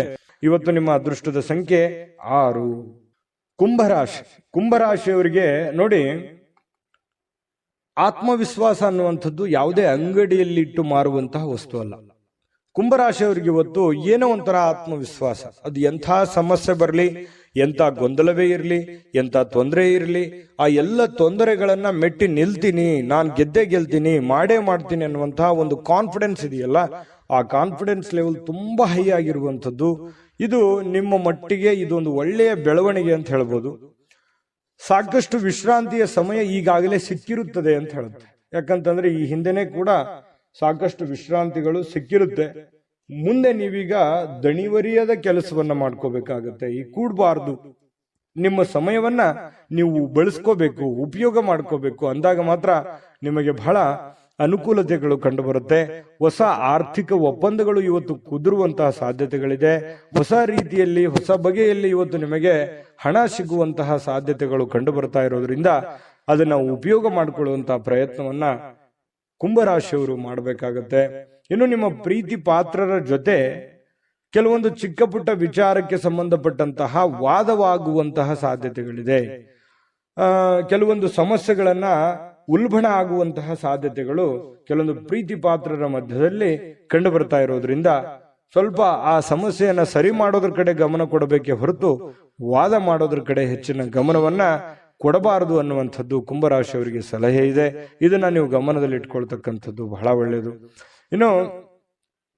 ಇವತ್ತು ನಿಮ್ಮ ಅದೃಷ್ಟದ ಸಂಖ್ಯೆ 6. ಕುಂಭರಾಶಿ. ಕುಂಭರಾಶಿಯವರಿಗೆ ನೋಡಿ, ಆತ್ಮವಿಶ್ವಾಸ ಅನ್ನುವಂಥದ್ದು ಯಾವುದೇ ಅಂಗಡಿಯಲ್ಲಿ ಇಟ್ಟು ಮಾರುವಂತಹ ವಸ್ತು ಅಲ್ಲ. ಕುಂಭರಾಶಿಯವರಿಗೆ ಇವತ್ತು ಏನೋ ಒಂಥರ ಆತ್ಮವಿಶ್ವಾಸ. ಅದು ಎಂಥ ಸಮಸ್ಯೆ ಬರಲಿ, ಎಂಥ ಗೊಂದಲವೇ ಇರಲಿ, ಎಂಥ ತೊಂದರೆ ಇರಲಿ, ಆ ಎಲ್ಲ ತೊಂದರೆಗಳನ್ನ ಮೆಟ್ಟಿ ನಿಲ್ತೀನಿ, ನಾನು ಗೆದ್ದೇ ಗೆಲ್ತೀನಿ, ಮಾಡೇ ಮಾಡ್ತೀನಿ ಅನ್ನುವಂತಹ ಒಂದು ಕಾನ್ಫಿಡೆನ್ಸ್ ಇದೆಯಲ್ಲ, ಆ ಕಾನ್ಫಿಡೆನ್ಸ್ ಲೆವೆಲ್ ತುಂಬಾ ಹೈ ಆಗಿರುವಂಥದ್ದು. ಇದು ನಿಮ್ಮ ಮಟ್ಟಿಗೆ ಇದೊಂದು ಒಳ್ಳೆಯ ಬೆಳವಣಿಗೆ ಅಂತ ಹೇಳ್ಬೋದು. ಸಾಕಷ್ಟು ವಿಶ್ರಾಂತಿಯ ಸಮಯ ಈಗಾಗಲೇ ಸಿಕ್ಕಿರುತ್ತದೆ ಅಂತ ಹೇಳುತ್ತೆ. ಯಾಕಂತಂದ್ರೆ ಈ ಹಿಂದೆನೆ ಕೂಡ ಸಾಕಷ್ಟು ವಿಶ್ರಾಂತಿಗಳು ಸಿಕ್ಕಿರುತ್ತೆ. ಮುಂದೆ ನೀವೀಗ ದಣಿವರಿಯದ ಕೆಲಸವನ್ನ ಮಾಡ್ಕೋಬೇಕಾಗತ್ತೆ. ಈ ಕೂಡಬಾರ್ದು. ನಿಮ್ಮ ಸಮಯವನ್ನ ನೀವು ಬಳಸ್ಕೋಬೇಕು, ಉಪಯೋಗ ಮಾಡ್ಕೋಬೇಕು. ಅಂದಾಗ ಮಾತ್ರ ನಿಮಗೆ ಬಹಳ ಅನುಕೂಲತೆಗಳು ಕಂಡು ಬರುತ್ತೆ. ಹೊಸ ಆರ್ಥಿಕ ಒಪ್ಪಂದಗಳು ಇವತ್ತು ಕುದುರುವಂತಹ ಸಾಧ್ಯತೆಗಳಿದೆ. ಹೊಸ ರೀತಿಯಲ್ಲಿ, ಹೊಸ ಬಗೆಯಲ್ಲಿ ಇವತ್ತು ನಿಮಗೆ ಹಣ ಸಿಗುವಂತಹ ಸಾಧ್ಯತೆಗಳು ಕಂಡು ಬರ್ತಾ ಇರೋದ್ರಿಂದ ಅದನ್ನ ಉಪಯೋಗ ಮಾಡಿಕೊಳ್ಳುವಂತಹ ಪ್ರಯತ್ನವನ್ನ ಕುಂಭರಾಶಿಯವರು ಮಾಡಬೇಕಾಗತ್ತೆ. ಇನ್ನು ನಿಮ್ಮ ಪ್ರೀತಿ ಪಾತ್ರರ ಜೊತೆ ಕೆಲವೊಂದು ಚಿಕ್ಕ ಪುಟ್ಟ ವಿಚಾರಕ್ಕೆ ಸಂಬಂಧಪಟ್ಟಂತಹ ವಾದವಾಗುವಂತಹ ಸಾಧ್ಯತೆಗಳಿದೆ. ಕೆಲವೊಂದು ಸಮಸ್ಯೆಗಳನ್ನ ಉಲ್ಬಣ ಆಗುವಂತಹ ಸಾಧ್ಯತೆಗಳು ಕೆಲವೊಂದು ಪ್ರೀತಿ ಪಾತ್ರರ ಮಧ್ಯದಲ್ಲಿ ಕಂಡು ಬರ್ತಾ ಇರೋದ್ರಿಂದ ಸ್ವಲ್ಪ ಆ ಸಮಸ್ಯೆಯನ್ನ ಸರಿ ಮಾಡೋದ್ರ ಕಡೆ ಗಮನ ಕೊಡಬೇಕೆ ಹೊರತು ವಾದ ಮಾಡೋದ್ರ ಕಡೆ ಹೆಚ್ಚಿನ ಗಮನವನ್ನ ಕೊಡಬಾರದು ಅನ್ನುವಂಥದ್ದು ಕುಂಭರಾಶಿಯವರಿಗೆ ಸಲಹೆ ಇದೆ. ಇದನ್ನ ನೀವು ಗಮನದಲ್ಲಿ ಇಟ್ಕೊಳ್ತಕ್ಕಂಥದ್ದು ಬಹಳ ಒಳ್ಳೆಯದು. ಇನ್ನು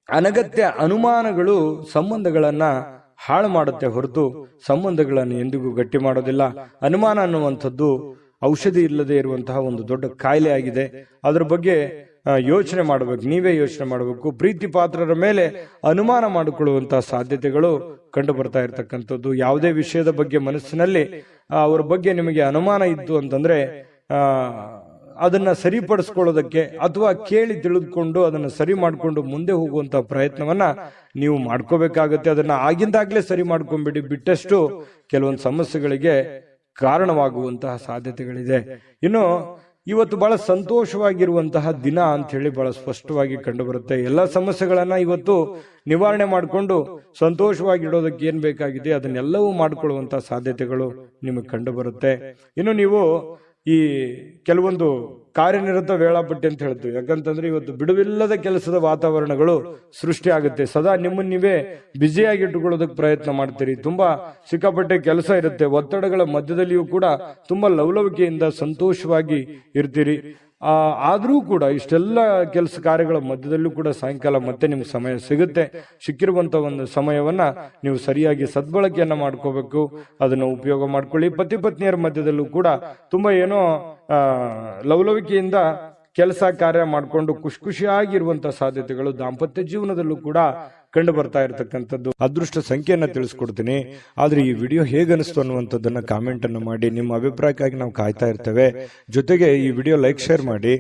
ಅನಗತ್ಯ ಅನುಮಾನಗಳು ಸಂಬಂಧಗಳನ್ನ ಹಾಳು ಮಾಡುತ್ತೆ ಹೊರತು ಸಂಬಂಧಗಳನ್ನು ಎಂದಿಗೂ ಗಟ್ಟಿ ಮಾಡೋದಿಲ್ಲ. ಅನುಮಾನ ಅನ್ನುವಂಥದ್ದು ಔಷಧಿ ಇಲ್ಲದೆ ಇರುವಂತಹ ಒಂದು ದೊಡ್ಡ ಕಾಯಿಲೆ ಆಗಿದೆ. ಅದ್ರ ಬಗ್ಗೆ ಯೋಚನೆ ಮಾಡಬೇಕು, ನೀವೇ ಯೋಚನೆ ಮಾಡಬೇಕು. ಪ್ರೀತಿ ಪಾತ್ರರ ಮೇಲೆ ಅನುಮಾನ ಮಾಡಿಕೊಳ್ಳುವಂತಹ ಸಾಧ್ಯತೆಗಳು ಕಂಡು ಬರ್ತಾ ಇರತಕ್ಕಂಥದ್ದು. ಯಾವುದೇ ವಿಷಯದ ಬಗ್ಗೆ ಮನಸ್ಸಿನಲ್ಲಿ ಅವರ ಬಗ್ಗೆ ನಿಮಗೆ ಅನುಮಾನ ಇತ್ತು ಅಂತಂದ್ರೆ ಅದನ್ನ ಸರಿಪಡಿಸ್ಕೊಳ್ಳೋದಕ್ಕೆ ಅಥವಾ ಕೇಳಿ ತಿಳಿದುಕೊಂಡು ಅದನ್ನ ಸರಿ ಮಾಡಿಕೊಂಡು ಮುಂದೆ ಹೋಗುವಂತಹ ಪ್ರಯತ್ನವನ್ನ ನೀವು ಮಾಡ್ಕೋಬೇಕಾಗತ್ತೆ. ಅದನ್ನ ಆಗಿಂದಾಗ್ಲೇ ಸರಿ ಮಾಡ್ಕೊಂಡ್ಬಿಡಿ. ಬಿಟ್ಟಷ್ಟು ಕೆಲವೊಂದು ಸಮಸ್ಯೆಗಳಿಗೆ ಕಾರಣವಾಗುವಂತಹ ಸಾಧ್ಯತೆಗಳಿದೆ. ಇನ್ನು ಇವತ್ತು ಬಹಳ ಸಂತೋಷವಾಗಿರುವಂತಹ ದಿನ ಅಂತ ಹೇಳಿ ಬಹಳ ಸ್ಪಷ್ಟವಾಗಿ ಕಂಡು ಬರುತ್ತೆ. ಎಲ್ಲ ಸಮಸ್ಯೆಗಳನ್ನ ಇವತ್ತು ನಿವಾರಣೆ ಮಾಡಿಕೊಂಡು ಸಂತೋಷವಾಗಿಡೋದಕ್ಕೆ ಏನ್ ಬೇಕಾಗಿದೆ ಅದನ್ನೆಲ್ಲವೂ ಮಾಡಿಕೊಳ್ಳುವಂತಹ ಸಾಧ್ಯತೆಗಳು ನಿಮಗೆ ಕಂಡು ಬರುತ್ತೆ. ಇನ್ನು ನೀವು ಈ ಕೆಲವೊಂದು ಕಾರ್ಯನಿರತ ವೇಳಾಪಟ್ಟಿ ಅಂತ ಹೇಳ್ತೀವಿ. ಯಾಕಂತಂದ್ರೆ ಇವತ್ತು ಬಿಡುವಿಲ್ಲದ ಕೆಲಸದ ವಾತಾವರಣಗಳು ಸೃಷ್ಟಿ ಆಗುತ್ತೆ. ಸದಾ ನಿಮ್ಮನ್ನ ನೀವೇ ಬ್ಯುಸಿಯಾಗಿ ಇಟ್ಟುಕೊಳ್ಳೋದಕ್ಕೆ ಪ್ರಯತ್ನ ಮಾಡ್ತೀರಿ. ತುಂಬಾ ಸಿಕ್ಕಾಪಟ್ಟೆ ಕೆಲಸ ಇರುತ್ತೆ. ಒತ್ತಡಗಳ ಮಧ್ಯದಲ್ಲಿಯೂ ಕೂಡ ತುಂಬಾ ಲವಲವಿಕೆಯಿಂದ ಸಂತೋಷವಾಗಿ ಇರ್ತೀರಿ. ಆದ್ರೂ ಕೂಡ ಇಷ್ಟೆಲ್ಲ ಕೆಲಸ ಕಾರ್ಯಗಳ ಮಧ್ಯದಲ್ಲೂ ಕೂಡ ಸಾಯಂಕಾಲ ಮತ್ತೆ ನಿಮ್ಗೆ ಸಮಯ ಸಿಗುತ್ತೆ. ಸಿಕ್ಕಿರುವಂತ ಒಂದು ಸಮಯವನ್ನ ನೀವು ಸರಿಯಾಗಿ ಸದ್ಬಳಕೆಯನ್ನ ಮಾಡ್ಕೋಬೇಕು. ಅದನ್ನ ಉಪಯೋಗ ಮಾಡ್ಕೊಳ್ಳಿ. ಪತಿ ಪತ್ನಿಯರ ಮಧ್ಯದಲ್ಲೂ ಕೂಡ ತುಂಬಾ ಏನೋ ಲವಲವಿಕೆಯಿಂದ ಕೆಲಸ ಕಾರ್ಯ ಮಾಡಿಕೊಂಡು ಖುಷಿಯಾಗಿರುವಂತಹ ಸಾಧ್ಯತೆಗಳು ದಾಂಪತ್ಯ ಜೀವನದಲ್ಲೂ ಕೂಡ ಕಂಡು ಬರ್ತಾ ಇರತಕ್ಕಂಥದ್ದು. ಅದೃಷ್ಟ ಸಂಖ್ಯೆಯನ್ನ ತಿಳಿಸ್ಕೊಡ್ತೀನಿ. ಆದ್ರೆ ಈ ವಿಡಿಯೋ ಹೇಗನಿಸ್ತು ಅನ್ನುವಂಥದ್ದನ್ನ ಕಾಮೆಂಟ್ ಅನ್ನು ಮಾಡಿ. ನಿಮ್ಮ ಅಭಿಪ್ರಾಯಕ್ಕಾಗಿ ನಾವು ಕಾಯ್ತಾ ಇರ್ತೇವೆ. ಜೊತೆಗೆ ಈ ವಿಡಿಯೋ ಲೈಕ್, ಶೇರ್ ಮಾಡಿ.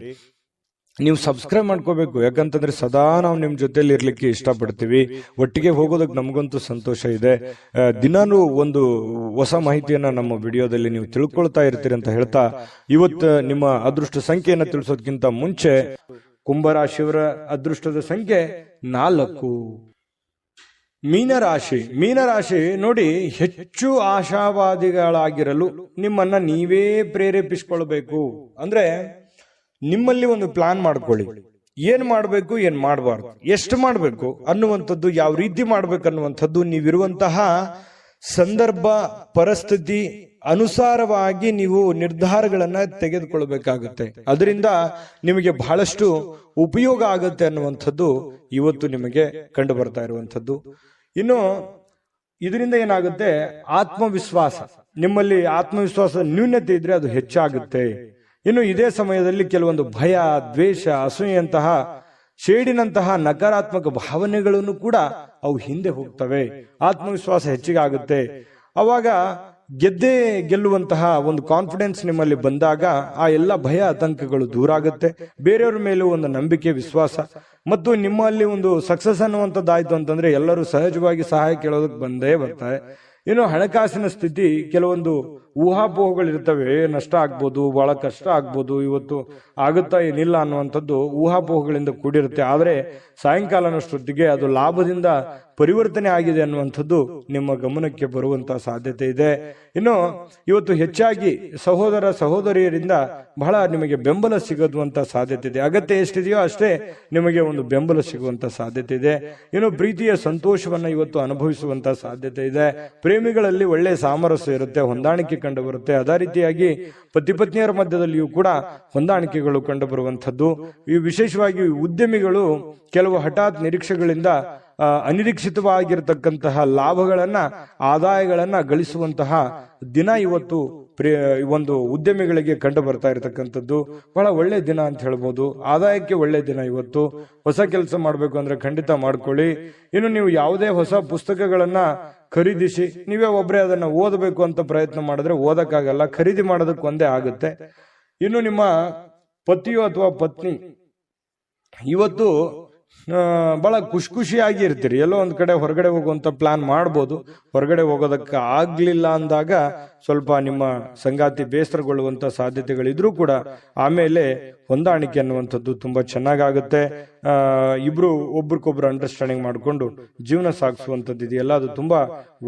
ನೀವು ಸಬ್ಸ್ಕ್ರೈಬ್ ಮಾಡ್ಕೋಬೇಕು, ಯಾಕಂತಂದ್ರೆ ಸದಾ ನಾವು ನಿಮ್ ಜೊತೆಲಿ ಇರ್ಲಿಕ್ಕೆ ಇಷ್ಟಪಡ್ತೀವಿ. ಒಟ್ಟಿಗೆ ಹೋಗೋದಕ್ಕೆ ನಮಗಂತೂ ಸಂತೋಷ ಇದೆ. ದಿನಾನು ಒಂದು ಹೊಸ ಮಾಹಿತಿಯನ್ನ ನಮ್ಮ ವಿಡಿಯೋದಲ್ಲಿ ನೀವು ತಿಳ್ಕೊಳ್ತಾ ಇರ್ತೀರಿ ಅಂತ ಹೇಳ್ತಾ, ಇವತ್ತು ನಿಮ್ಮ ಅದೃಷ್ಟ ಸಂಖ್ಯೆಯನ್ನ ತಿಳಿಸೋದಕ್ಕಿಂತ ಮುಂಚೆ ಕುಂಭರಾಶಿಯವರ ಅದೃಷ್ಟದ ಸಂಖ್ಯೆ 4. ಮೀನರಾಶಿ. ಮೀನರಾಶಿ ನೋಡಿ, ಹೆಚ್ಚು ಆಶಾವಾದಿಗಳಾಗಿರಲು ನಿಮ್ಮನ್ನ ನೀವೇ ಪ್ರೇರೇಪಿಸಿಕೊಳ್ಬೇಕು. ಅಂದ್ರೆ ನಿಮ್ಮಲ್ಲಿ ಒಂದು ಪ್ಲಾನ್ ಮಾಡ್ಕೊಳ್ಳಿ. ಏನ್ ಮಾಡ್ಬೇಕು, ಏನ್ ಮಾಡಬಾರ್ದು, ಎಷ್ಟು ಮಾಡ್ಬೇಕು ಅನ್ನುವಂಥದ್ದು, ಯಾವ ರೀತಿ ಮಾಡ್ಬೇಕು ಅನ್ನುವಂಥದ್ದು, ನೀವಿರುವಂತಹ ಸಂದರ್ಭ ಪರಿಸ್ಥಿತಿ ಅನುಸಾರವಾಗಿ ನೀವು ನಿರ್ಧಾರಗಳನ್ನ ತೆಗೆದುಕೊಳ್ಬೇಕಾಗುತ್ತೆ. ಅದರಿಂದ ನಿಮಗೆ ಬಹಳಷ್ಟು ಉಪಯೋಗ ಆಗುತ್ತೆ ಅನ್ನುವಂಥದ್ದು ಇವತ್ತು ನಿಮಗೆ ಕಂಡು ಬರ್ತಾ ಇರುವಂಥದ್ದು. ಇನ್ನು ಇದರಿಂದ ಏನಾಗುತ್ತೆ, ಆತ್ಮವಿಶ್ವಾಸ, ನಿಮ್ಮಲ್ಲಿ ಆತ್ಮವಿಶ್ವಾಸ ನ್ಯೂನತೆ ಇದ್ರೆ ಅದು ಹೆಚ್ಚಾಗುತ್ತೆ. ಇನ್ನು ಇದೇ ಸಮಯದಲ್ಲಿ ಕೆಲವೊಂದು ಭಯ, ದ್ವೇಷ, ಅಸೂಯೆಯಂತಹ ಶೇಡಿನಂತಹ ನಕಾರಾತ್ಮಕ ಭಾವನೆಗಳನ್ನು ಕೂಡ ಅವು ಹಿಂದೆ ಹೋಗ್ತವೆ. ಆತ್ಮವಿಶ್ವಾಸ ಹೆಚ್ಚಿಗೆ ಆಗುತ್ತೆ. ಅವಾಗ ಗೆದ್ದೇ ಗೆಲ್ಲುವಂತಹ ಒಂದು ಕಾನ್ಫಿಡೆನ್ಸ್ ನಿಮ್ಮಲ್ಲಿ ಬಂದಾಗ ಆ ಎಲ್ಲ ಭಯ ಆತಂಕಗಳು ದೂರ ಆಗುತ್ತೆ. ಬೇರೆಯವ್ರ ಮೇಲೂ ಒಂದು ನಂಬಿಕೆ, ವಿಶ್ವಾಸ ಮತ್ತು ನಿಮ್ಮಲ್ಲಿ ಒಂದು ಸಕ್ಸಸ್ ಅನ್ನುವಂಥದ್ದಾಯ್ತು ಅಂತಂದ್ರೆ ಎಲ್ಲರೂ ಸಹಜವಾಗಿ ಸಹಾಯ ಕೇಳೋದಕ್ಕೆ ಬಂದೇ ಬರ್ತಾರೆ. ಇನ್ನು ಹಣಕಾಸಿನ ಸ್ಥಿತಿ ಕೆಲವೊಂದು ಊಹಾಪೋಹಗಳಿರ್ತವೆ. ನಷ್ಟ ಆಗ್ಬೋದು, ಬಹಳ ಕಷ್ಟ ಆಗ್ಬೋದು, ಇವತ್ತು ಆಗುತ್ತಾ ಏನಿಲ್ಲ ಅನ್ನುವಂಥದ್ದು ಊಹಾಪೋಹಗಳಿಂದ ಕೂಡಿರುತ್ತೆ. ಆದರೆ ಸಾಯಂಕಾಲನಷ್ಟೊತ್ತಿಗೆ ಅದು ಲಾಭದಿಂದ ಪರಿವರ್ತನೆ ಆಗಿದೆ ಅನ್ನುವಂಥದ್ದು ನಿಮ್ಮ ಗಮನಕ್ಕೆ ಬರುವಂತಹ ಸಾಧ್ಯತೆ ಇದೆ. ಇನ್ನು ಇವತ್ತು ಹೆಚ್ಚಾಗಿ ಸಹೋದರ ಸಹೋದರಿಯರಿಂದ ಬಹಳ ನಿಮಗೆ ಬೆಂಬಲ ಸಿಗುವಂತ ಸಾಧ್ಯತೆ ಇದೆ. ಅಗತ್ಯ ಎಷ್ಟಿದೆಯೋ ಅಷ್ಟೇ ನಿಮಗೆ ಒಂದು ಬೆಂಬಲ ಸಿಗುವಂತ ಸಾಧ್ಯತೆ ಇದೆ. ಇನ್ನು ಪ್ರೀತಿಯ ಸಂತೋಷವನ್ನ ಇವತ್ತು ಅನುಭವಿಸುವಂತ ಸಾಧ್ಯತೆ ಇದೆ. ಪ್ರೇಮಿಗಳಲ್ಲಿ ಒಳ್ಳೆಯ ಸಾಮರಸ್ಯ ಇರುತ್ತೆ, ಹೊಂದಾಣಿಕೆ ಕಂಡು ಬರುತ್ತೆ. ಅದೇ ರೀತಿಯಾಗಿ ಪತಿ ಪತ್ನಿಯರ ಮಧ್ಯದಲ್ಲಿಯೂ ಕೂಡ ಹೊಂದಾಣಿಕೆಗಳು ಕಂಡು ಬರುವಂತದ್ದು. ಈ ವಿಶೇಷವಾಗಿ ಉದ್ಯಮಿಗಳು ಕೆಲವು ಹಠಾತ್ ನಿರೀಕ್ಷೆಗಳಿಂದ ಅನಿರೀಕ್ಷಿತವಾಗಿರತಕ್ಕಂತಹ ಲಾಭಗಳನ್ನ, ಆದಾಯಗಳನ್ನ ಗಳಿಸುವಂತಹ ದಿನ ಇವತ್ತು ಒಂದು ಉದ್ಯಮಿಗಳಿಗೆ ಕಂಡು ಬರ್ತಾ ಇರತಕ್ಕಂಥದ್ದು. ಬಹಳ ಒಳ್ಳೆ ದಿನ ಅಂತ ಹೇಳ್ಬೋದು. ಆದಾಯಕ್ಕೆ ಒಳ್ಳೆ ದಿನ ಇವತ್ತು. ಹೊಸ ಕೆಲಸ ಮಾಡ್ಬೇಕು ಅಂದ್ರೆ ಖಂಡಿತ ಮಾಡ್ಕೊಳ್ಳಿ. ಇನ್ನು ನೀವು ಯಾವುದೇ ಹೊಸ ಪುಸ್ತಕಗಳನ್ನ ಖರೀದಿಸಿ ನೀವೇ ಒಬ್ಬರೇ ಅದನ್ನ ಓದಬೇಕು ಅಂತ ಪ್ರಯತ್ನ ಮಾಡಿದ್ರೆ ಓದಕ್ಕಾಗಲ್ಲ, ಖರೀದಿ ಮಾಡೋದಕ್ಕೆ ಒಂದೇ ಆಗುತ್ತೆ. ಇನ್ನು ನಿಮ್ಮ ಪತಿಯು ಅಥವಾ ಪತ್ನಿ ಇವತ್ತು ಬಹಳ ಖುಷಿಯಾಗಿ ಇರ್ತೀರಿ. ಎಲ್ಲೋ ಒಂದ್ ಕಡೆ ಹೊರಗಡೆ ಹೋಗುವಂತ ಪ್ಲಾನ್ ಮಾಡ್ಬೋದು. ಹೊರಗಡೆ ಹೋಗೋದಕ್ಕೆ ಆಗ್ಲಿಲ್ಲ ಅಂದಾಗ ಸ್ವಲ್ಪ ನಿಮ್ಮ ಸಂಗಾತಿ ಬೇಸರಗೊಳ್ಳುವಂತ ಸಾಧ್ಯತೆಗಳಿದ್ರೂ ಕೂಡ ಆಮೇಲೆ ಹೊಂದಾಣಿಕೆ ಅನ್ನುವಂಥದ್ದು ತುಂಬಾ ಚೆನ್ನಾಗಾಗುತ್ತೆ. ಇಬ್ರು ಒಬ್ರಿಗೊಬ್ರು ಅಂಡರ್ಸ್ಟ್ಯಾಂಡಿಂಗ್ ಮಾಡಿಕೊಂಡು ಜೀವನ ಸಾಗಿಸುವಂಥದ್ದು ಇದೆಯಲ್ಲ, ಅದು ತುಂಬಾ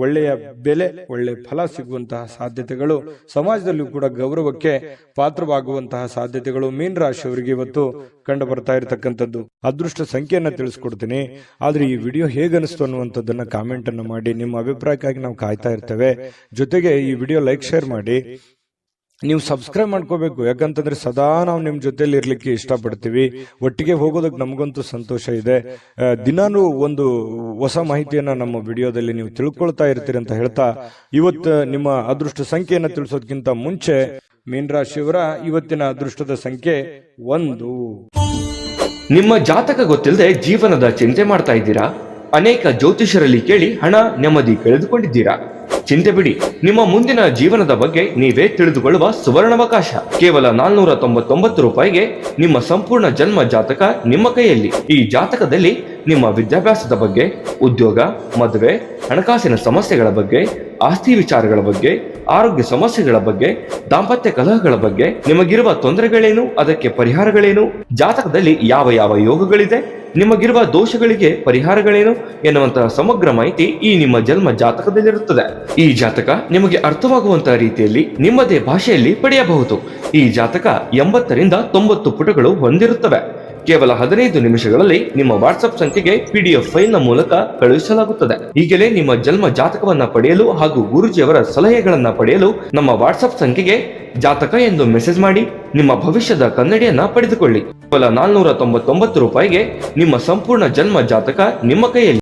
ಒಳ್ಳೆಯ ಬೆಲೆ, ಒಳ್ಳೆ ಫಲ ಸಿಗುವಂತಹ ಸಾಧ್ಯತೆಗಳು, ಸಮಾಜದಲ್ಲೂ ಕೂಡ ಗೌರವಕ್ಕೆ ಪಾತ್ರವಾಗುವಂತಹ ಸಾಧ್ಯತೆಗಳು ಮೀನ ರಾಶಿಯವರಿಗೆ ಇವತ್ತು ಕಂಡು ಬರ್ತಾ ಇರತಕ್ಕಂಥದ್ದು. ಅದೃಷ್ಟ ಸಂಖ್ಯೆಯನ್ನ ತಿಳಿಸ್ಕೊಡ್ತೀನಿ. ಆದ್ರೆ ಈ ವಿಡಿಯೋ ಹೇಗನಿಸ್ತು ಅನ್ನುವಂಥದ್ದನ್ನ ಕಾಮೆಂಟ್ ಅನ್ನು ಮಾಡಿ. ನಿಮ್ಮ ಅಭಿಪ್ರಾಯಕ್ಕಾಗಿ ನಾವು ಕಾಯ್ತಾ ಇರ್ತೇವೆ. ಜೊತೆಗೆ ಈ ವಿಡಿಯೋ ಲೈಕ್, ಶೇರ್ ಮಾಡಿ. ನೀವು ಸಬ್ಸ್ಕ್ರೈಬ್ ಮಾಡ್ಕೋಬೇಕು, ಯಾಕಂತಂದ್ರೆ ಸದಾ ನಾವು ನಿಮ್ ಜೊತೆಲಿ ಇರ್ಲಿಕ್ಕೆ ಇಷ್ಟಪಡ್ತೀವಿ. ಒಟ್ಟಿಗೆ ಹೋಗೋದಕ್ಕೆ ನಮಗಂತೂ ಸಂತೋಷ ಇದೆ. ದಿನಾನು ಒಂದು ಹೊಸ ಮಾಹಿತಿಯನ್ನ ನಮ್ಮ ವಿಡಿಯೋದಲ್ಲಿ ನೀವು ತಿಳ್ಕೊಳ್ತಾ ಇರ್ತೀರಿ ಅಂತ ಹೇಳ್ತಾ, ಇವತ್ತು ನಿಮ್ಮ ಅದೃಷ್ಟ ಸಂಖ್ಯೆಯನ್ನ ತಿಳಿಸೋದಕ್ಕಿಂತ ಮುಂಚೆ ಮೀನರಾಶಿಯವರ ಇವತ್ತಿನ ಅದೃಷ್ಟದ ಸಂಖ್ಯೆ 1. ನಿಮ್ಮ ಜಾತಕ ಗೊತ್ತಿಲ್ಲದೆ ಜೀವನದ ಚಿಂತೆ ಮಾಡ್ತಾ ಇದ್ದೀರಾ? ಅನೇಕ ಜ್ಯೋತಿಷರಲ್ಲಿ ಕೇಳಿ ಹಣ, ನೆಮ್ಮದಿ ಕಳೆದುಕೊಂಡಿದ್ದೀರಾ? ಚಿಂತೆ ಬಿಡಿ, ನಿಮ್ಮ ಮುಂದಿನ ಜೀವನದ ಬಗ್ಗೆ ನೀವೇ ತಿಳಿದುಕೊಳ್ಳುವ ಸುವರ್ಣಾವಕಾಶ. ಕೇವಲ 499 ರೂಪಾಯಿಗೆ ನಿಮ್ಮ ಸಂಪೂರ್ಣ ಜನ್ಮ ಜಾತಕ ನಿಮ್ಮ ಕೈಯಲ್ಲಿ. ಈ ಜಾತಕದಲ್ಲಿ ನಿಮ್ಮ ವಿದ್ಯಾಭ್ಯಾಸದ ಬಗ್ಗೆ, ಉದ್ಯೋಗ, ಮದುವೆ, ಹಣಕಾಸಿನ ಸಮಸ್ಯೆಗಳ ಬಗ್ಗೆ, ಆಸ್ತಿ ವಿಚಾರಗಳ ಬಗ್ಗೆ, ಆರೋಗ್ಯ ಸಮಸ್ಯೆಗಳ ಬಗ್ಗೆ, ದಾಂಪತ್ಯ ಕಲಹಗಳ ಬಗ್ಗೆ, ನಿಮಗಿರುವ ತೊಂದರೆಗಳೇನು, ಅದಕ್ಕೆ ಪರಿಹಾರಗಳೇನು, ಜಾತಕದಲ್ಲಿ ಯಾವ ಯಾವ ಯೋಗಗಳಿದೆ, ನಿಮಗಿರುವ ದೋಷಗಳಿಗೆ ಪರಿಹಾರಗಳೇನು ಎನ್ನುವಂತಹ ಸಮಗ್ರ ಮಾಹಿತಿ ಈ ನಿಮ್ಮ ಜನ್ಮ ಜಾತಕದಲ್ಲಿರುತ್ತದೆ. ಈ ಜಾತಕ ನಿಮಗೆ ಅರ್ಥವಾಗುವಂತಹ ರೀತಿಯಲ್ಲಿ ನಿಮ್ಮದೇ ಭಾಷೆಯಲ್ಲಿ ಪಡೆಯಬಹುದು. ಈ ಜಾತಕ 80ರಿಂದ 90 ಪುಟಗಳು ಹೊಂದಿರುತ್ತವೆ. ಕೇವಲ 15 ನಿಮಿಷಗಳಲ್ಲಿ ನಿಮ್ಮ ವಾಟ್ಸ್ಆಪ್ ಸಂಖ್ಯೆಗೆ PDF ಫೈಲ್ನ ಮೂಲಕ ಕಳುಹಿಸಲಾಗುತ್ತದೆ. ಈಗಲೇ ನಿಮ್ಮ ಜನ್ಮ ಜಾತಕವನ್ನ ಪಡೆಯಲು ಹಾಗೂ ಗುರುಜಿಯವರ ಸಲಹೆಗಳನ್ನ ಪಡೆಯಲು ನಮ್ಮ ವಾಟ್ಸ್ಆಪ್ ಸಂಖ್ಯೆಗೆ ಜಾತಕ ಎಂದು ಮೆಸೇಜ್ ಮಾಡಿ ನಿಮ್ಮ ಭವಿಷ್ಯದ ಕನ್ನಡಿಯನ್ನ ಪಡೆದುಕೊಳ್ಳಿ. ಕೇವಲ 499 ರೂಪಾಯಿಗೆ ನಿಮ್ಮ ಸಂಪೂರ್ಣ ಜನ್ಮ ಜಾತಕ ನಿಮ್ಮ ಕೈಯಲ್ಲಿ.